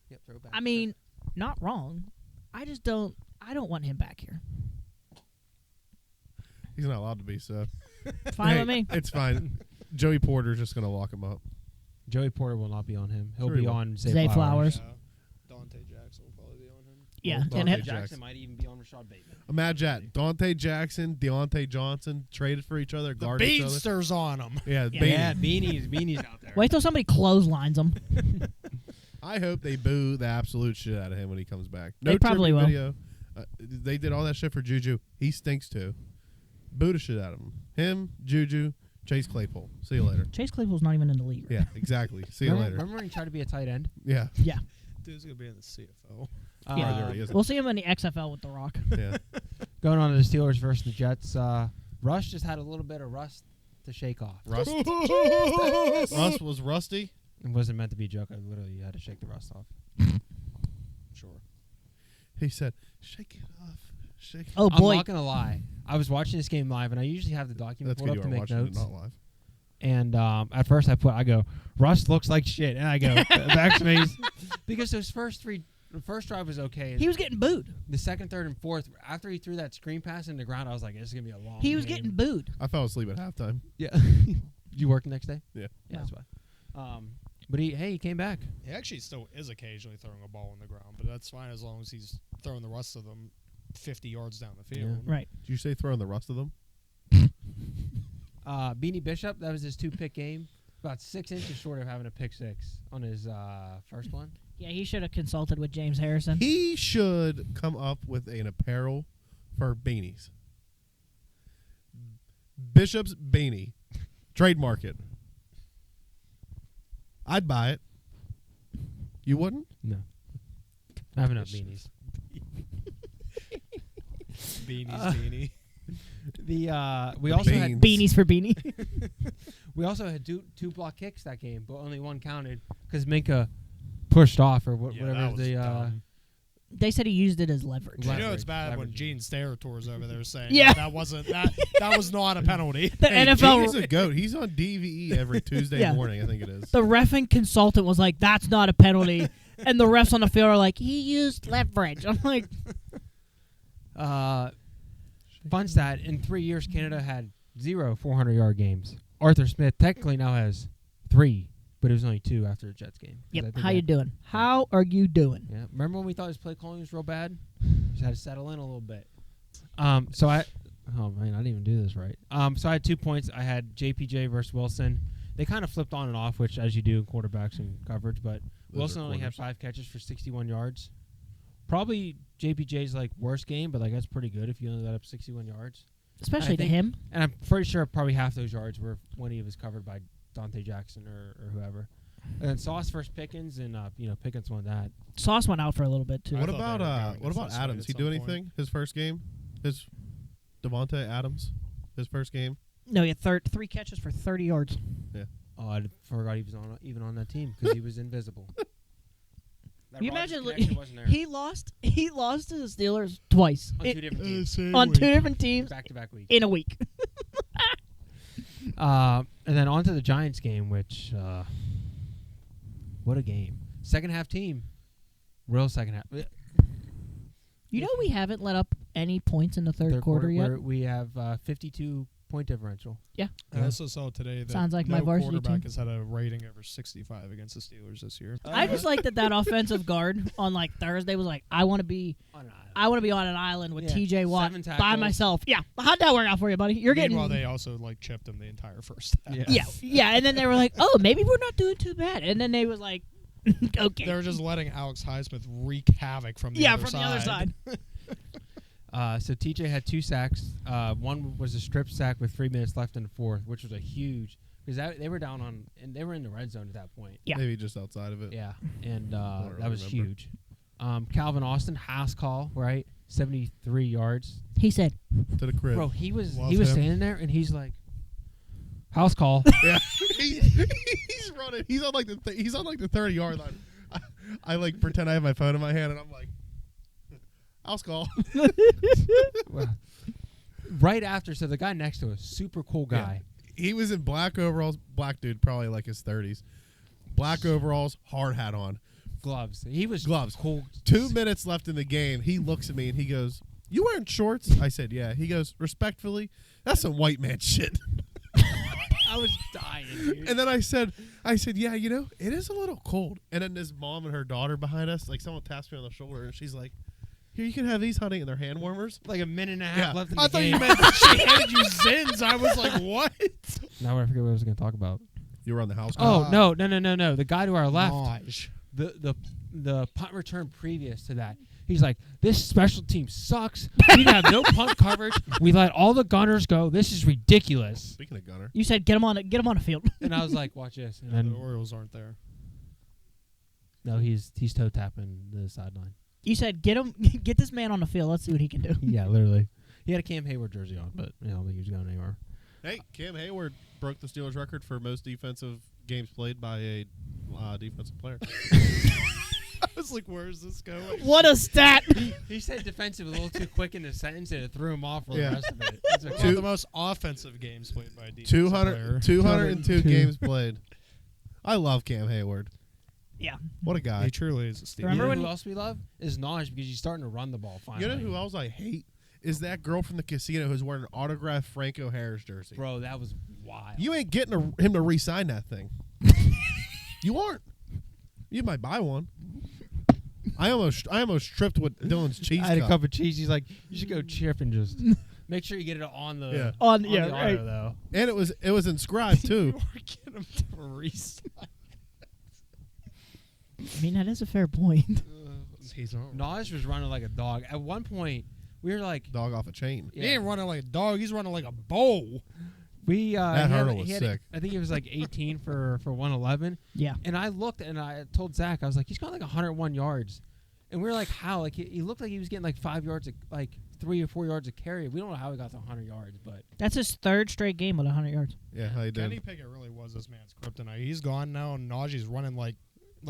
Yep, throw back. I mean, not wrong. I just don't. I don't want him back here. He's not allowed to be, so. Fine Hey, with me. It's fine. Joey Porter's just going to lock him up. Joey Porter will not be on him. He'll Sure he be will. on Zay, Zay Flowers. Yeah. Dante Jackson will probably be on him. Yeah, Well, and Dante it, Jackson. Jackson might even be on Rashad Bateman. Imagine that. Dante Jackson, Deontay Johnson traded for each other, The guarded each other. Beansters on him. Yeah, Yeah. Beanie. Yeah, beanies out there. wait till somebody clotheslines him. I hope they boo the absolute shit out of him when he comes back. No They probably tribute will. Video. They did all that shit for Juju. He stinks too. Boo the shit out of him. Him, Juju, Chase Claypool. See you later. Chase Claypool's not even in the league. Yeah, exactly. See you later. Remember when he tried to be a tight end? Yeah, Yeah. Dude's going to be in the CFO. Yeah. there he is. We'll see him in the XFL with The Rock. yeah. Going on to the Steelers versus the Jets. Rush just had a little bit of rust to shake off. Rust. Rust was rusty. It wasn't meant to be a joke. I literally had to shake the rust off. Sure. He said, "Shake it off, shake it." Oh I'm boy. not gonna lie. I was watching this game live, and I usually have the document That's pulled good. up You to are make watching it, notes. not live. And at first, I go, Russ looks like shit, and I go backspace because those first three. The first drive was okay. He was getting booed. The second, third, and fourth. After he threw that screen pass in the ground, I was like, "This is gonna be a long." He was game. getting booed. I fell asleep at halftime. Yeah. You work next day? Yeah. Yeah, No. that's why. But he came back. He actually still is occasionally throwing a ball on the ground, but that's fine as long as he's throwing the rest of them 50 yards down the field. Right. Did you say throwing the rest of them? Beanie Bishop, that was his 2-pick game. About 6 inches short of having a pick six on his first one. Yeah, he should have consulted with James Harrison. He should come up with an apparel for beanies. Bishop's beanie. Trademark it. I'd buy it. You wouldn't? No. I have enough beanies. Beanie. We also had Beans. Beanies for Beanie. we also had two block kicks that game, but only one counted because Minka pushed off or Yeah, whatever that was the dumb. They said he used it as leverage. Le- You know it's Leverage, bad when leverage. Gene Sterators over there saying Yeah. that wasn't that was not a penalty. The Hey, NFL, He's a goat. He's on DVE every Tuesday Yeah. morning, I think it is. the reffing consultant was like, "That's not a penalty," and the refs on the field are like, "He used leverage." I'm like, fun stat, in 3 years Canada had 0 400-yard games. Arthur Smith technically now has 3, but it was only 2 after the Jets game. 'Cause I "Yep, think how that- you doing? How are you doing?" Yeah. Remember when we thought his play calling was real bad? Just had to settle in a little bit. So I didn't even do this right. So I had 2 points. I had JPJ versus Wilson. They kind of flipped on and off, which as you do in quarterbacks and coverage, but Those Wilson are only had corners. 5 catches for 61 yards. Probably JPJ's like worst game, but like that's pretty good if you only let up 61 yards. Especially to think- him. And I'm pretty sure probably half those yards were when he was covered by Dante Jackson or whoever. And then Sauce versus Pickens, and Pickens won that. Sauce went out for a little bit too. I What thought they were about going what to about Flint Adams? State He at do some point. anything? His first game? His Devontae Adams? His first game? No, he had 3 catches for 30 yards. Oh, I forgot he was even on that team because he was invisible. That You Rodgers imagine connection wasn't there. He lost to the Steelers twice on 2 different teams, on 2 different teams back-to-back weeks. in a week. And then on to the Giants game, which what a game! Second half team, real second half. You know we haven't let up any points in the third quarter yet. We have 52-point differential. I also saw today that Sounds like no my varsity quarterback team. has had a rating over 65 against the Steelers this year. I just like that offensive guard on like Thursday was like, I want to be on an island with Yeah, TJ Watt 7 by tackles. myself. Yeah, how'd that work out for you, buddy? You're getting Meanwhile, they also chipped him the entire first half. yeah, and then they were like, oh, maybe we're not doing too bad, and then they was like, okay, They were just letting Alex Highsmith wreak havoc from the yeah, other from side. the other side. So TJ had 2 sacks. One was a strip sack with 3 minutes left in the fourth, which was a huge. because they were down on and they were in the red zone at that point. Yeah. Maybe just outside of it. Yeah, and don't that was remember. huge. Calvin Austin house call, right? 73 yards. He said, To the crib. Bro, he was Love he was him. standing there and he's like, house call. Yeah. He's running. He's on like the 30-yard line. I like pretend I have my phone in my hand and I'm like, house call. Right after, so the guy next to us, super cool guy. He was in black overalls. Black dude, probably like his 30s. Black overalls, hard hat on. Gloves. He was Gloves. cool. 2 minutes left in the game. He looks at me and he goes, "You wearing shorts?" I said, "Yeah." He goes, "Respectfully, that's some white man shit." I was dying, dude. And then I said, "Yeah, you know, it is a little cold." And then this mom and her daughter behind us, like someone taps me on the shoulder and she's like, "Here, you can have these, honey," and they're hand warmers. Like a minute and a half Yeah. left in I the thought game. you meant that she handed you Zins. I was like, what? Now I forget what I was going to talk about. You were on the house call. Oh, no. The guy to our left. Gosh. The punt return previous to that, he's like, this special team sucks. We have no punt coverage. We let all the gunners go. This is ridiculous. Speaking of Gunner, "You said get him on the field." And I was like, watch this. And The then Orioles aren't there. no, he's toe tapping the sideline. You said get this man on the field. Let's see what he can do. Yeah, literally. He had a Cam Hayward jersey on, but I don't think he was going anywhere. hey, Cam Hayward broke the Steelers record for most defensive games played by a defensive player. I was like, where is this going? What a stat! He said defensive a little too quick in his sentence, and it threw him off for Yeah. the rest of it. It's What okay. about the most offensive games played by a defensive 200, 202 202. games played. I love Cam Hayward. Yeah. What a player? guy. He truly is a Steeler. Remember You know when who he- else we love? Is Naj, because he's starting to run the ball finally. You know who else I hate? Is that girl from the casino who's wearing an autographed Franco Harris jersey. Bro, that was wild. You ain't getting him to re-sign that thing. You aren't. You might buy one. I almost tripped with Dylan's cheese I had a cup. cup of cheese. He's like, you should go chip and just make sure you get it on the Yeah. On the yeah, auto, right. though. And it was inscribed too. You are getting him to resign. I mean, that is a fair point. He's on. Naj was running like a dog. At one point, we were like, Dog off a chain. He ain't running like a dog. He's running like a bull. we That he had- hurdle was he had- sick. I think it was like 18 for 111. Yeah. And I looked and I told Zach, I was like, he's got like 101 yards. And we were like, how? Like he looked like he was getting like 5 yards, like 3 or 4 yards of carry. We don't know how he got to 100 yards, but That's his third straight game with 100 yards. Yeah, how you Kenny doing? Pickett really was this man's kryptonite. He's gone now, and Najee's running like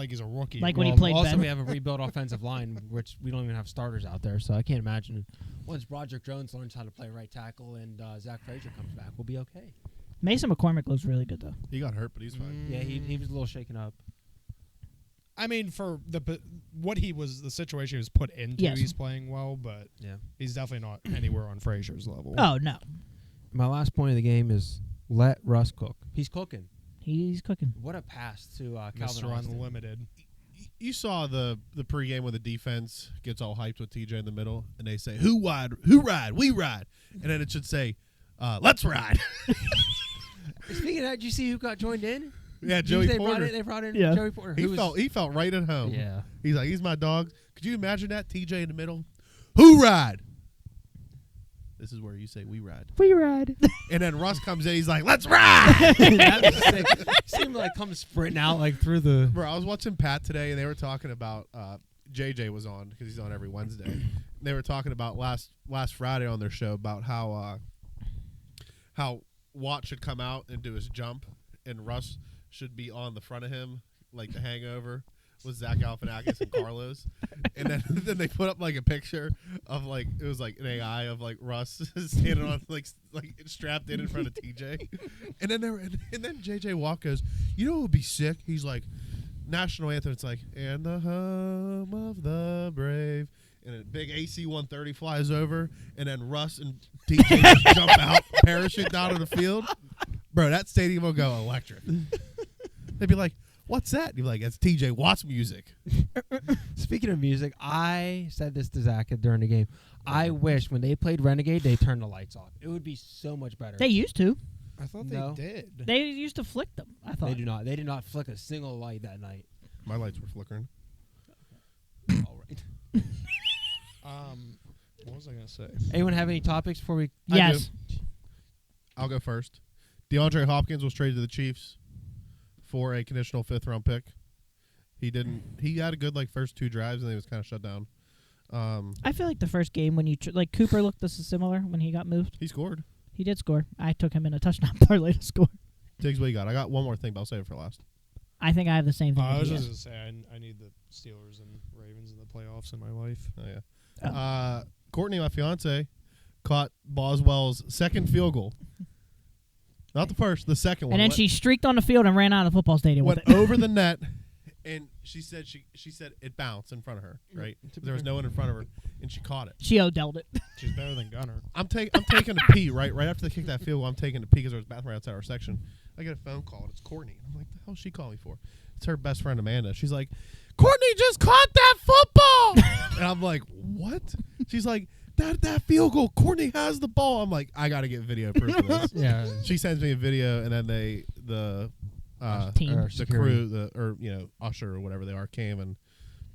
he's a rookie. Like when he well, played also Ben. we have a rebuilt offensive line, which we don't even have starters out there. So I can't imagine once Broderick Jones learns how to play right tackle and Zach Frazier comes back, we'll be okay. Mason McCormick looks really good though. He got hurt, but he's fine. Yeah, he was a little shaken up. I mean, for the situation he was put into, Yes. he's playing well, but Yeah. he's definitely not anywhere on Frazier's level. Oh no, My last point of the game is let Russ cook. He's cooking. he's cooking. What a pass to Calvin Mr. Austin. Unlimited. You saw the pregame when the defense gets all hyped with TJ in the middle, and they say, "Who ride? We ride," and then it should say, "Let's ride." Speaking of that, did you see who got joined in? Yeah, Joey they Porter. They brought in Yeah. Joey Porter. He felt right at home. Yeah. He's like, he's my dog. Could you imagine that? TJ in the middle. Who ride? This is where you say we ride. We ride. And then Russ comes in. He's like, let's ride. That was sick. Seemed like come sprinting out like through the. Bro, I was watching Pat today, and they were talking about JJ was on because he's on every Wednesday. And they were talking about last Friday on their show about how Watt should come out and do his jump, and Russ should be on the front of him like the Hangover with Zach Galifianakis and Carlos. And then they put up like a picture of like it was like an AI of like Russ standing on like strapped in front of TJ. And then JJ Watt goes, "You know what would be sick?" He's like, national anthem. It's like, "And the home of the brave." And a big AC 130 flies over, and then Russ and TJ just jump out, parachute down on the field. Bro, that stadium will go electric. They'd be like, "What's that?" You'd be like, "It's TJ Watt's music." Speaking of music, I said this to Zach during the game. I wish when they played Renegade, they turned the lights off. It would be so much better. They used to. I thought No. they did. They used to flick them. I thought. They do not. They did not flick a single light that night. My lights were flickering. All right. What was I gonna say? Anyone have any topics before we? Yes. I'll go first. DeAndre Hopkins was traded to the Chiefs for a conditional 5th-round pick. He had a good first 2 drives and then he was kind of shut down. I feel like the first game when you Cooper looked this is similar when he got moved. He scored. He did score. I took him in a touchdown parlay to score. Diggs, what you got? I got one more thing, but I'll save it for last. I think I have the same thing. I was as just you going to say, I need the Steelers and Ravens in the playoffs in my life. Oh, yeah. Oh. Courtney, my fiance, caught Boswell's second field goal. Not the first, the second one. And then she streaked on the field and ran out of the football stadium with went it. over the net, and she said it bounced in front of her. Right, there was no one in front of her, and she caught it. She Odelled it. She's better than Gunner. I'm taking a pee right after they kicked that field goal. I'm taking a pee because there was a bathroom outside our section. I get a phone call. And it's Courtney. I'm like, the hell is she calling me for? It's her best friend Amanda. She's like, Courtney just caught that football, and I'm like, what? She's like, that field goal. Courtney has the ball. I'm like, I gotta get video proof of this. Yeah. She sends me a video, and then the Team. the crew, usher or whatever they are, came and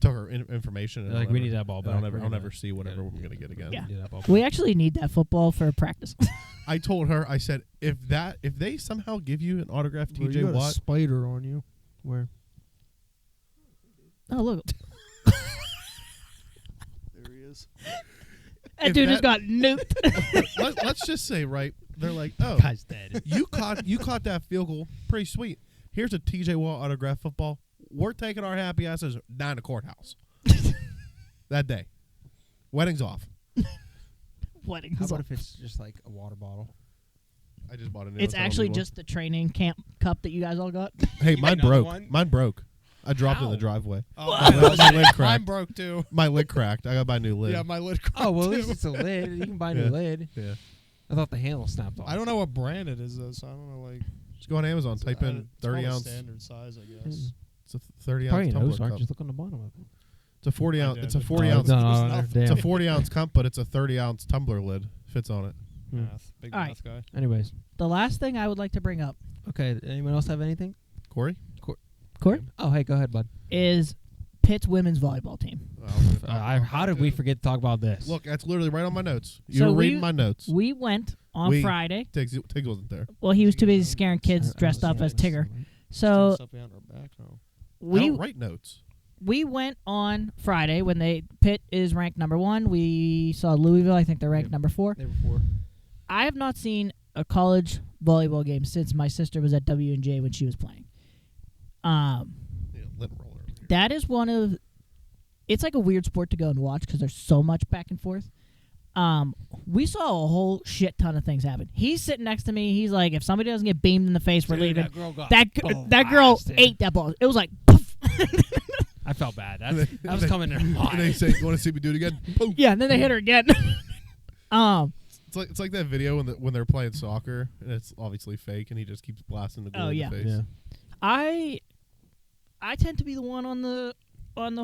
took her information. And They're like, we need that ball and back. I'll never see whatever we're gonna get again. Yeah. Need that ball We back. actually need that football for practice. I told her, I said, if they somehow give you an autographed Bro, TJ you got a Watt, spider on you. Where? Oh, look. there he is. That If dude just that- got nuked. Let's just say, right? They're like, oh, Guy's dead. you caught that field goal, pretty sweet. Here's a TJ Watt autographed football. We're taking our happy asses down to courthouse that day. Wedding's off. Wedding. How about if it's just like a water bottle? I just bought a new. It's one, so I don't actually need one. just the training camp cup that you guys all got. Hey, You got mine another broke. one? Mine broke. I dropped it in the How? driveway. Oh, My lid mine cracked. broke too. My lid cracked. I got to buy a new lid. Yeah, my lid cracked Oh, well, at too. least it's a lid. You can buy a new Yeah. lid. Yeah. I thought the handle snapped off. I don't know what brand it is though, so I don't know Just go on Amazon. it's Type a- in it's 30 probably ounce. standard size, I guess. It's a 30 Probably ounce knows, tumbler aren't cup. Just look on the bottom of it. It's a 40 ounce. I It's a did. 40 Oh, ounce. no, no, no, It's a damn. 40 ounce cup, but it's a 30 ounce tumbler lid. Fits on it. Math, big All right. math guy. Anyways. The last thing I would like to bring up Okay, anyone else have anything? Corey. Corey? Oh, hey, go ahead, bud. is Pitt's women's volleyball team. How did we forget to talk about this? Look, that's literally right on my notes. You So were we- reading my notes. We went on Friday. Tiggs wasn't there. Well, he was too busy scaring kids dressed up as Tigger. So Stuff behind our back now. I we don't write notes. we went on Friday when Pitt is ranked number 1. We saw Louisville. I think they're ranked number 4. They were 4. I have not seen a college volleyball game since my sister was at W&J when she was playing. Lip roller. Over here. That is one of. It's like a weird sport to go and watch because there's so much back and forth. We saw a whole shit ton of things happen. He's sitting next to me. He's like, if somebody doesn't get beamed in the face, we're leaving. That girl got That girl blasted. ate that ball. It was like, poof. I felt bad. And That they- was they- coming in hot. And they say, "You want to see me do it again?" Boom. Yeah, and then they hit her again. It's like that video when they're playing soccer and it's obviously fake and he just keeps blasting the goal Oh, in yeah. the face. Yeah. I tend to be the one on the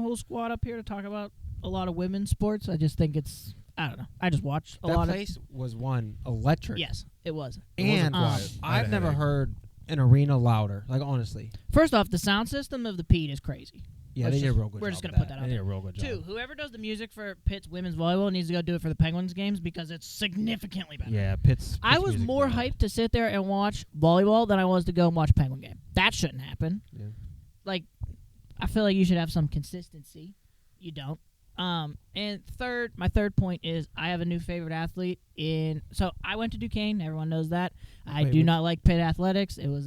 whole squad up here to talk about a lot of women's sports. I just think it's I don't know. I just watch a That lot place was one electric. of. Yes, it was. It wasn't And quiet. I had I've a never headache. heard an arena louder. Like honestly. First off, the sound system of the Pete is crazy. Yeah, Let's they did a just- real good job. we're just gonna of put that out They did a real good job. 2, whoever does the music for Pitt's women's volleyball needs to go do it for the Penguins games because it's significantly better. Yeah, Pitt's I was music more bad. hyped to sit there and watch volleyball than I was to go and watch a Penguin game. That shouldn't happen. Yeah. Like, I feel like you should have some consistency. You don't. And my third point is I have a new favorite athlete so I went to Duquesne. Everyone knows that. I Wait, do which- not like Pitt athletics. It was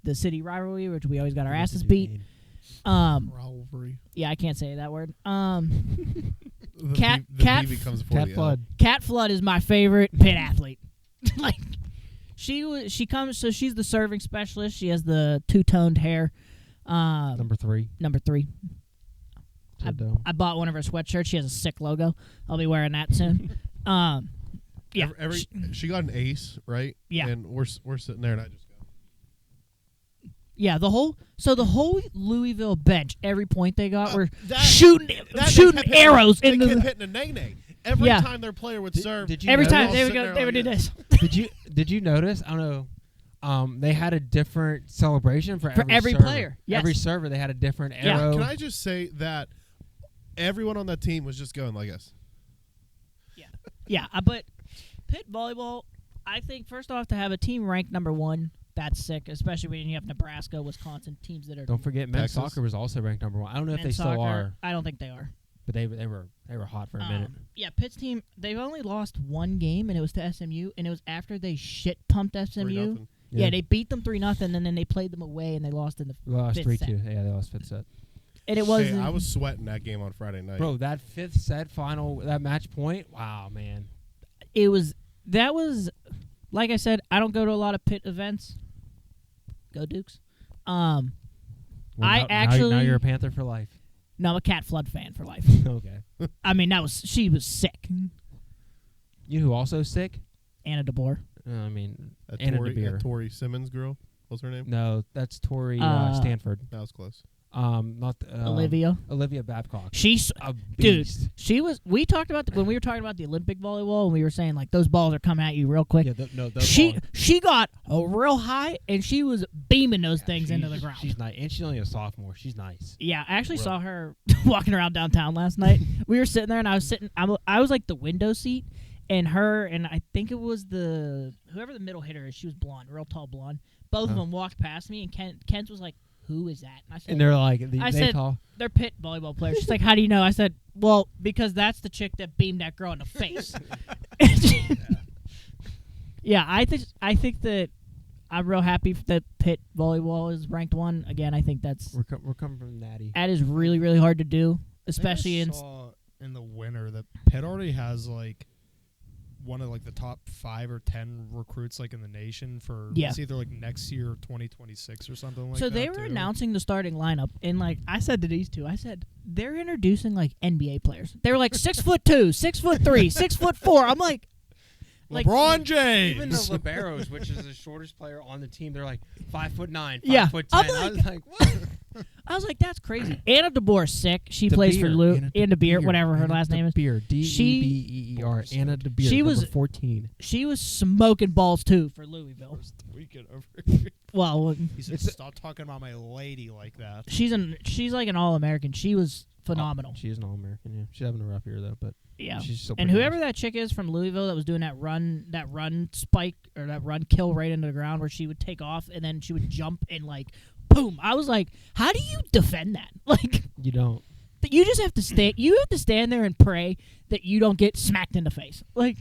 the city rivalry, which we always got our Went to asses beat. Duquesne. Rivalry. Yeah, I can't say that word. The Cat- the cat BB comes before Cat the Flood. Cat Flood is my favorite Pitt athlete. Like, she comes, so she's the serving specialist. She has the two-toned hair. Number 3. Number 3. Dome. I bought one of her sweatshirts. She has a sick logo. I'll be wearing that soon. Yeah. She got an ace, right? Yeah. And we're sitting there and I just go. Yeah, the whole Louisville bench, every point they got were that- shooting They kept hitting- arrows They into kept the, hitting a nay-nay. Every Yeah. time their player would Did- serve. did you every know time all they would sitting go, there they would do like this Did you notice? I don't know. They had a different celebration for every server. player. Yes. Every server they had a different Yeah. arrow. Can I just say that everyone on that team was just going like this? Yeah, but Pitt volleyball, I think first off to have a team ranked number 1 That's sick, especially when you have Nebraska, Wisconsin teams that are. Don't forget, men's Texas. soccer was also ranked number 1. I don't know if they men's still soccer. are, I don't think they are. but they were hot for a minute. Yeah, Pitt's team. They've only lost one game, and it was to SMU, and it was after they shit pumped SMU. 3-0. Yeah, they beat them 3-0, and then they played them away, and they lost in the lost fifth 3-2. set. Yeah, they lost 5th set. And it was. Hey, I was sweating that game on Friday night. Bro, that 5th set final, that match point, wow, man. It was. That was, like I said, I don't go to a lot of Pitt events. Go Dukes. Well, I now actually- you're a Panther for life. No, I'm a Cat Flood fan for life. Okay. I mean, she was sick. You know who also sick? Anna DeBoer. I mean, That Anna Tori, DeBeer. that Tori Simmons girl. What's her name? No, that's Tori Stanford. That was close. Not Olivia. Olivia Babcock. She's A dude. beast. She was. We talked about when we were talking about the Olympic volleyball, and we were saying like those balls are coming at you real quick. Yeah, She got a real high, and she was beaming those things into the ground. She's nice, and she's only a sophomore. She's nice. Yeah, I actually Real. saw her walking around downtown last night. We were sitting there, and I was like the window seat, and her and I think it was whoever the middle hitter is. She was blonde, real tall blonde. Both of them walked past me, and Kent was like, "Who is that?" And I said, And they're like, I they said- tall. "They're Pitt volleyball players." She's like, "How do you know?" I said, "Well, because that's the chick that beamed that girl in the face." Yeah, I think that I'm real happy that Pitt volleyball is ranked 1. Again, I think We're coming from Natty. that is really, really hard to do, I especially in. saw in the winter that Pitt already has like one of like the top 5 or 10 recruits like in the nation for Yeah. it's either like next year or 2026 or something like So that. they were too. announcing the starting lineup, and like I said to these two, I said they're introducing like NBA players. They were like 6'2", 6'3", 6'4". I'm like LeBron James. Even the liberos, which is the shortest player on the team, they're like 5'9", 5'10". Yeah. I'm I was like, what? I was like, that's crazy. Anna DeBoer's sick. She plays for Lou. Anna DeBeer, whatever her last name is. Beer. She- DEBEER. Anna DeBeer. She was- number 14. She was smoking balls too for Louisville. Tweaking over here. Well, He said, It's- "Stop talking about my lady like that." she's like an All-American. She was phenomenal. She is an All-American, yeah. She's having a rough year, though, but Yeah. she's still And pretty whoever nice. that chick is from Louisville that was doing that run spike or that run kill right into the ground where she would take off and then she would jump and like boom. I was like, how do you defend that? Like You don't. you just have to stay. You have to stand there and pray that you don't get smacked in the face. Like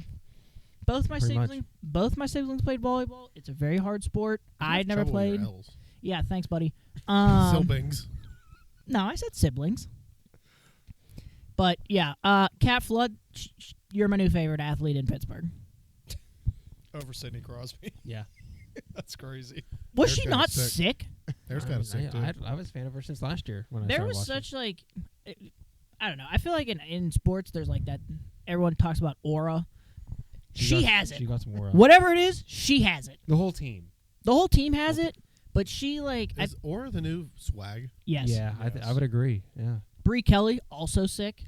both my Pretty much. siblings played volleyball. It's a very hard sport. I'd never Trouble with your played. L's. Yeah, thanks, buddy. Silbings. No, I said siblings. But yeah, Cat Flood, you're my new favorite athlete in Pittsburgh. Over Sidney Crosby. Yeah. That's crazy. Was They're she kinda not sick. sick? There's kind of sick, too. I was a fan of her since last year when I There started was watching. such like, I don't know. I feel like in sports, there's like that. Everyone talks about aura. She has it. She got some more. Whatever it is, she has it. The whole team. The whole team has it, but she like. Is Aura the new swag? Yes. Yeah, I would agree. Yeah. Bree Kelly also sick.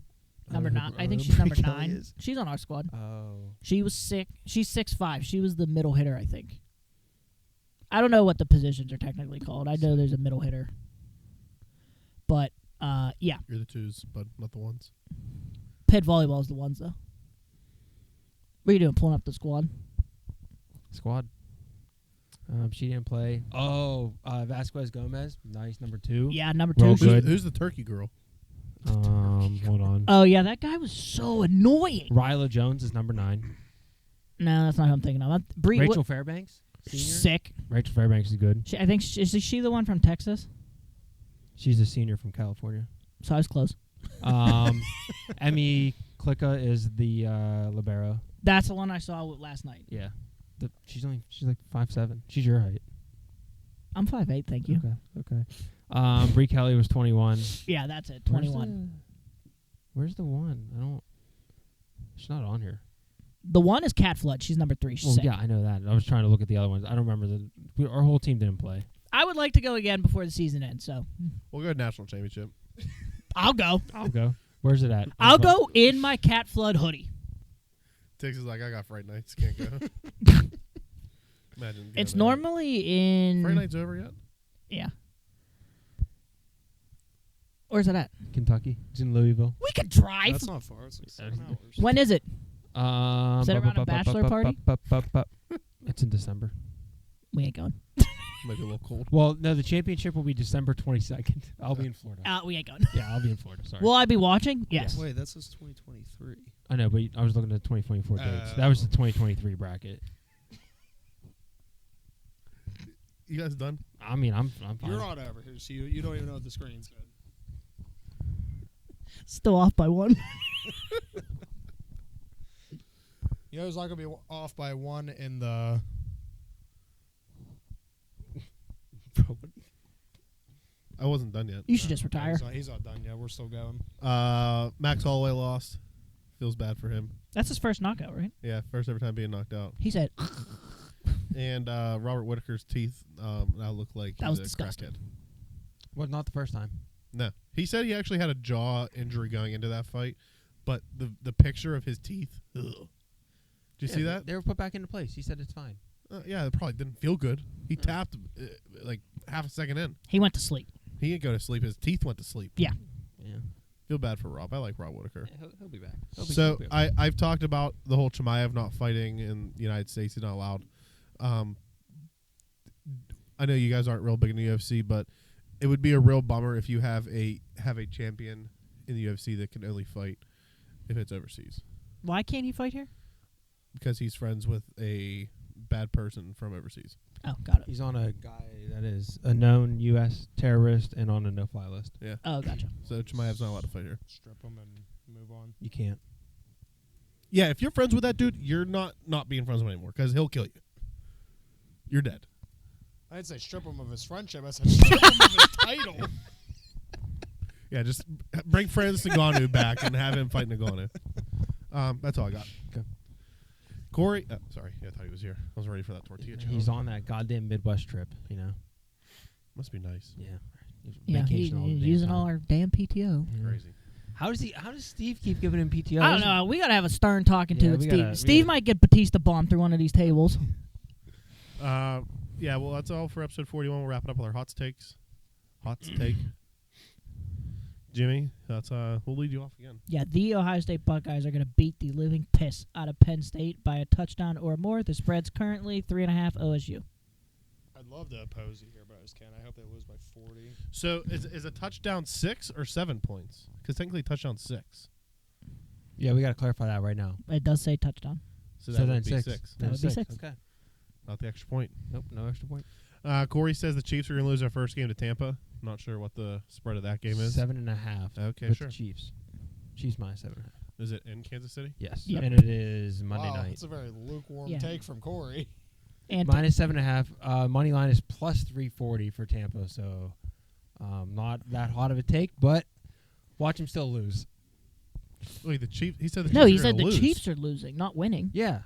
Number 9. I think she's Bree number Kelly 9. is. She's on our squad. Oh. She was sick. She's 6'5". She was the middle hitter, I think. I don't know what the positions are technically called. I know there's a middle hitter. But, yeah. You're the twos, but not the ones. Pitt volleyball is the ones, though. What are you doing, pulling up the squad? Squad. She didn't play. Oh, Vasquez Gomez. Nice, number 2. Yeah, number 2. Real She- good. Who's the turkey girl? Hold on. Oh, yeah, that guy was so annoying. Ryla Jones is number 9. No, that's not who I'm thinking of. Bree, Rachel Fairbanks. Senior. sick. Rachel Fairbanks is good. I think, is she the one from Texas? She's a senior from California. So I was close. Emmy Klicka is the libero. That's the one I saw last night. Yeah. She's like 5'7". She's your height. I'm 5'8", thank you. Okay. Bree Kelly was 21. Yeah, that's it, 21. Where's the one? She's not on here. The one is Cat Flood. She's number 3. She's Well, sick. yeah, I know that. I was trying to look at the other ones. I don't remember our whole team didn't play. I would like to go again before the season ends, so We'll go to national championship. I'll go. I'll go. Where's it at? I'll go in my Cat Flood hoodie. Tix is like, I got Fright Nights. Can't go. Imagine. going It's to- normally in... Fright Night's over yet? Yeah. Where's it at? Kentucky. It's in Louisville. We could drive. That's not far. It's like 7 hours. When is it? Is that around a bachelor party? It's in December. We ain't going. Might be a little cold. Well, no, the championship will be December 22nd. I'll be in Florida. We ain't going. Yeah, I'll be in Florida. Sorry. Will I be watching? Yes. Wait, that says 2023. I know, but I was looking at the 2024 dates. That was the 2023 bracket. You guys done? I mean, I'm fine. You're not over here, so you don't even know what the screen said. Still off by one. You know, it's not gonna be off by one in the. I wasn't done yet. You should just retire. He's not done yet. We're still going. Max Holloway lost. Feels bad for him. That's his first knockout, right? Yeah, first ever time being knocked out. He said, And Robert Whitaker's teeth now look like That he's was a disgusting. crackhead. Well, not the first time. No, he said he actually had a jaw injury going into that fight, but the picture of his teeth. Ugh. Did you see that? They were put back into place. He said it's fine. Yeah, it probably didn't feel good. He tapped like half a second in. he went to sleep. He didn't go to sleep. His teeth went to sleep. Yeah. Yeah. Feel bad for Rob. I like Rob Whitaker. He'll be back. So I've talked about the whole Chimaev not fighting in the United States. He's not allowed. I know you guys aren't real big in the UFC, but it would be a real bummer if you have a champion in the UFC that can only fight if it's overseas, Why can't he fight here? because he's friends with a bad person from overseas. Oh, got it. He's on a guy that is a known U.S. terrorist and on a no-fly list. Oh, gotcha. So Chimaev's not allowed to fight here. Strip him and move on. You can't. Yeah, if you're friends with that dude, you're not being friends with him anymore because he'll kill you. You're dead. I didn't say strip him of his friendship. I said strip him of his title. Yeah, just bring Francis Ngannou back and have him fight Ngannou. That's all I got. Okay. Corey, sorry, I thought he was here. I was ready for that tortilla challenge. He's on that goddamn Midwest trip, you know. Must be nice. Yeah. He's Yeah, vacation all the he's damn using time. all our damn PTO. Yeah. Crazy. How does Steve keep giving him PTO? I don't know. We got to have a stern talking Yeah, to with we Steve. gotta- we Steve gotta- might get Batista bombed through one of these tables. Yeah, well, that's all for episode 41. We'll wrap it up with our hot takes. Hot take. Jimmy, that's we'll lead you off again. Yeah, the Ohio State Buckeyes are going to beat the living piss out of Penn State by a touchdown or more. The spread's currently 3.5 OSU. I'd love to oppose you here, but I just can't. I hope they lose by 40. So is a touchdown 6 or 7 points? Because technically touchdown 6. Yeah, we got to clarify that right now. It does say touchdown. So that then would be 6. That would be 6. Okay. Not the extra point. Nope, no extra point. Corey says the Chiefs are going to lose their first game to Tampa. Not sure what the spread of that game is. 7.5. Okay, with sure. the Chiefs. Chiefs minus 7.5. Is it in Kansas City? Yes. Yep. And it is Monday Wow, night. that's a very lukewarm Yeah. take from Corey. And Minus 7.5. Money line is plus 340 for Tampa, so not that hot of a take, but watch him still lose. Wait, the Chiefs. He said the Chiefs no, are he gonna said the lose. Chiefs are losing, not winning. Yeah.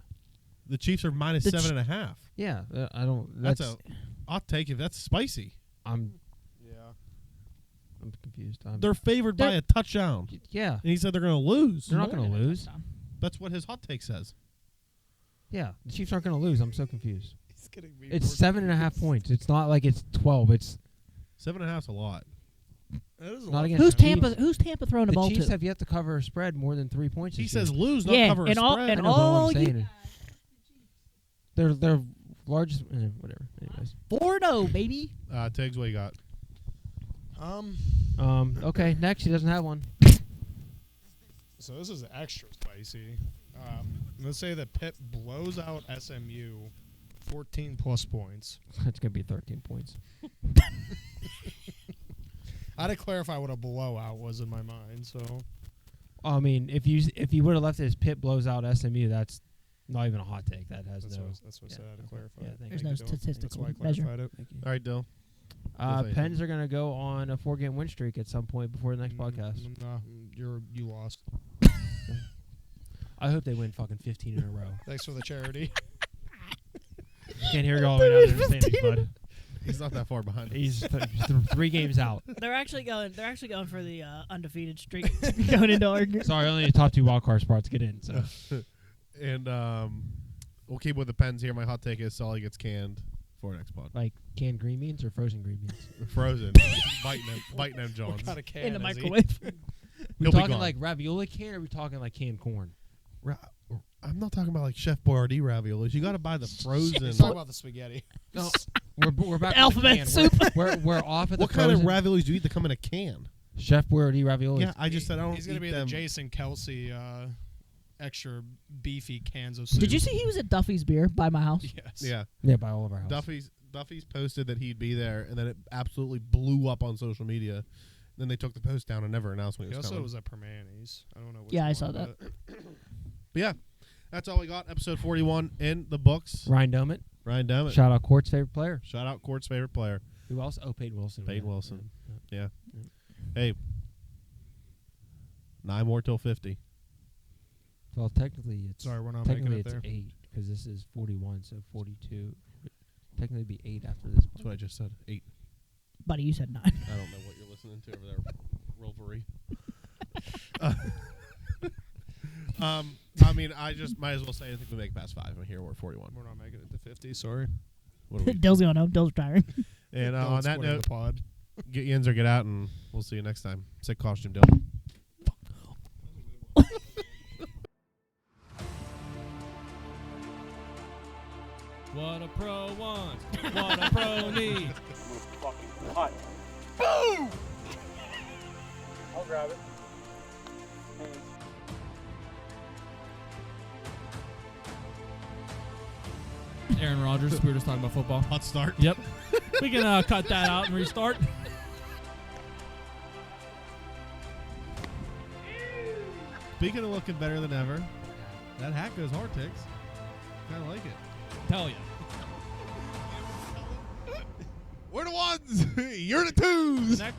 The Chiefs are minus The 7.5. Yeah. I don't. That's a hot take. If that's spicy, I'm Yeah. confused. they're favored by a touchdown, Yeah. and he said they're going to lose. They're not More going to than a lose. touchdown. That's what his hot take says. Yeah. The Chiefs aren't going to lose. I'm so confused. He's getting me. It's 7.5 points. It's not like it's 12. It's 7.5's a lot. That is a not lot. against Who's the Tampa? Chiefs. Who's Tampa throwing the The ball Chiefs to? have yet to cover a spread more than 3 points. He this says year. lose, not Yeah, cover a and all- spread. and I know, but all what I'm you- saying is they're largest. Whatever. Anyways. 4-0, baby. Tiggs, what you got? Okay. Next, he doesn't have one. So this is extra spicy. Let's say that Pitt blows out SMU 14 plus points. That's gonna be 13 points. I had to clarify what a blowout was in my mind. So I mean, if you would have left it as Pitt blows out SMU, that's not even a hot take. That has that's no. what I said. I had to okay. clarify. Yeah, thank There's you. no Thank you, Dylan. That's statistical why I measure. clarified it. Thank you. All right, Dill. Yes, I Pens are gonna go on a 4-game win streak at some point before the next podcast. Nah, you lost. I hope they win fucking 15 in a row. Thanks for the charity. Can't hear you all the way down to the standings, bud. He's not that far behind. He's 3 games out. They're actually going for the undefeated streak going into Oregon. Sorry, only the top 2 wild card spots get in. So And we'll keep with the Pens here. My hot take is Sully gets canned for next pod. like canned green beans or frozen green beans. Frozen. biting them Johns. What kind of can In the is he? microwave. We He'll be talking gone. like ravioli can, or we talking like canned corn? I'm not talking about like Chef Boyardee raviolis. You got to buy the frozen. Let's talk about the spaghetti. No, we're back. Alphabet on the can. soup. We're off at the What kind of frozen- raviolis do you eat that come in a can? Chef Boyardee raviolis. Yeah, I just said I don't He's gonna eat be them. the Jason Kelsey extra beefy cans of soup. Did you see he was at Duffy's Beer by my house? Yes. Yeah, Yeah, by all of our house. Duffy's posted that he'd be there, and then it absolutely blew up on social media. Then they took the post down and never announced when He it was also coming. was at Permanis. I don't know. Which Yeah, I one, saw that. but- But yeah, that's all we got. Episode 41 in the books. Ryan Domit. Ryan Dammit. Shout out Court's favorite player. Shout out Court's favorite player. Who else? Oh, Peyton Wilson. Peyton Yeah. Wilson. Yeah. Yeah. Hey, 9 more till 50. Well, technically it's Sorry, we're not making technically it it's there. 8 because this is 41, so 42. Technically, it'd be 8 after this. That's what I just said. 8. Buddy, you said 9. I don't know what you're listening to over there, Rovery. I mean, I just might as well say I think we make past 5. I'm here. We're 41. We're not making it to 50. Sorry. What do we? Dill's going home. Dill's retiring. And Don't on that spoil note, the pod. get Yins or get out, and we'll see you next time. Sick costume, Dill. What a pro wants. What a pro needs. Fucking hot. I'll grab it. Thanks. Aaron Rodgers. We were just talking about football. Hot start. Yep. We can cut that out and restart. Speaking of looking better than ever, that hat goes hard, Ticks. Kind of like it. Tell you. We're the ones. You're the twos. Next.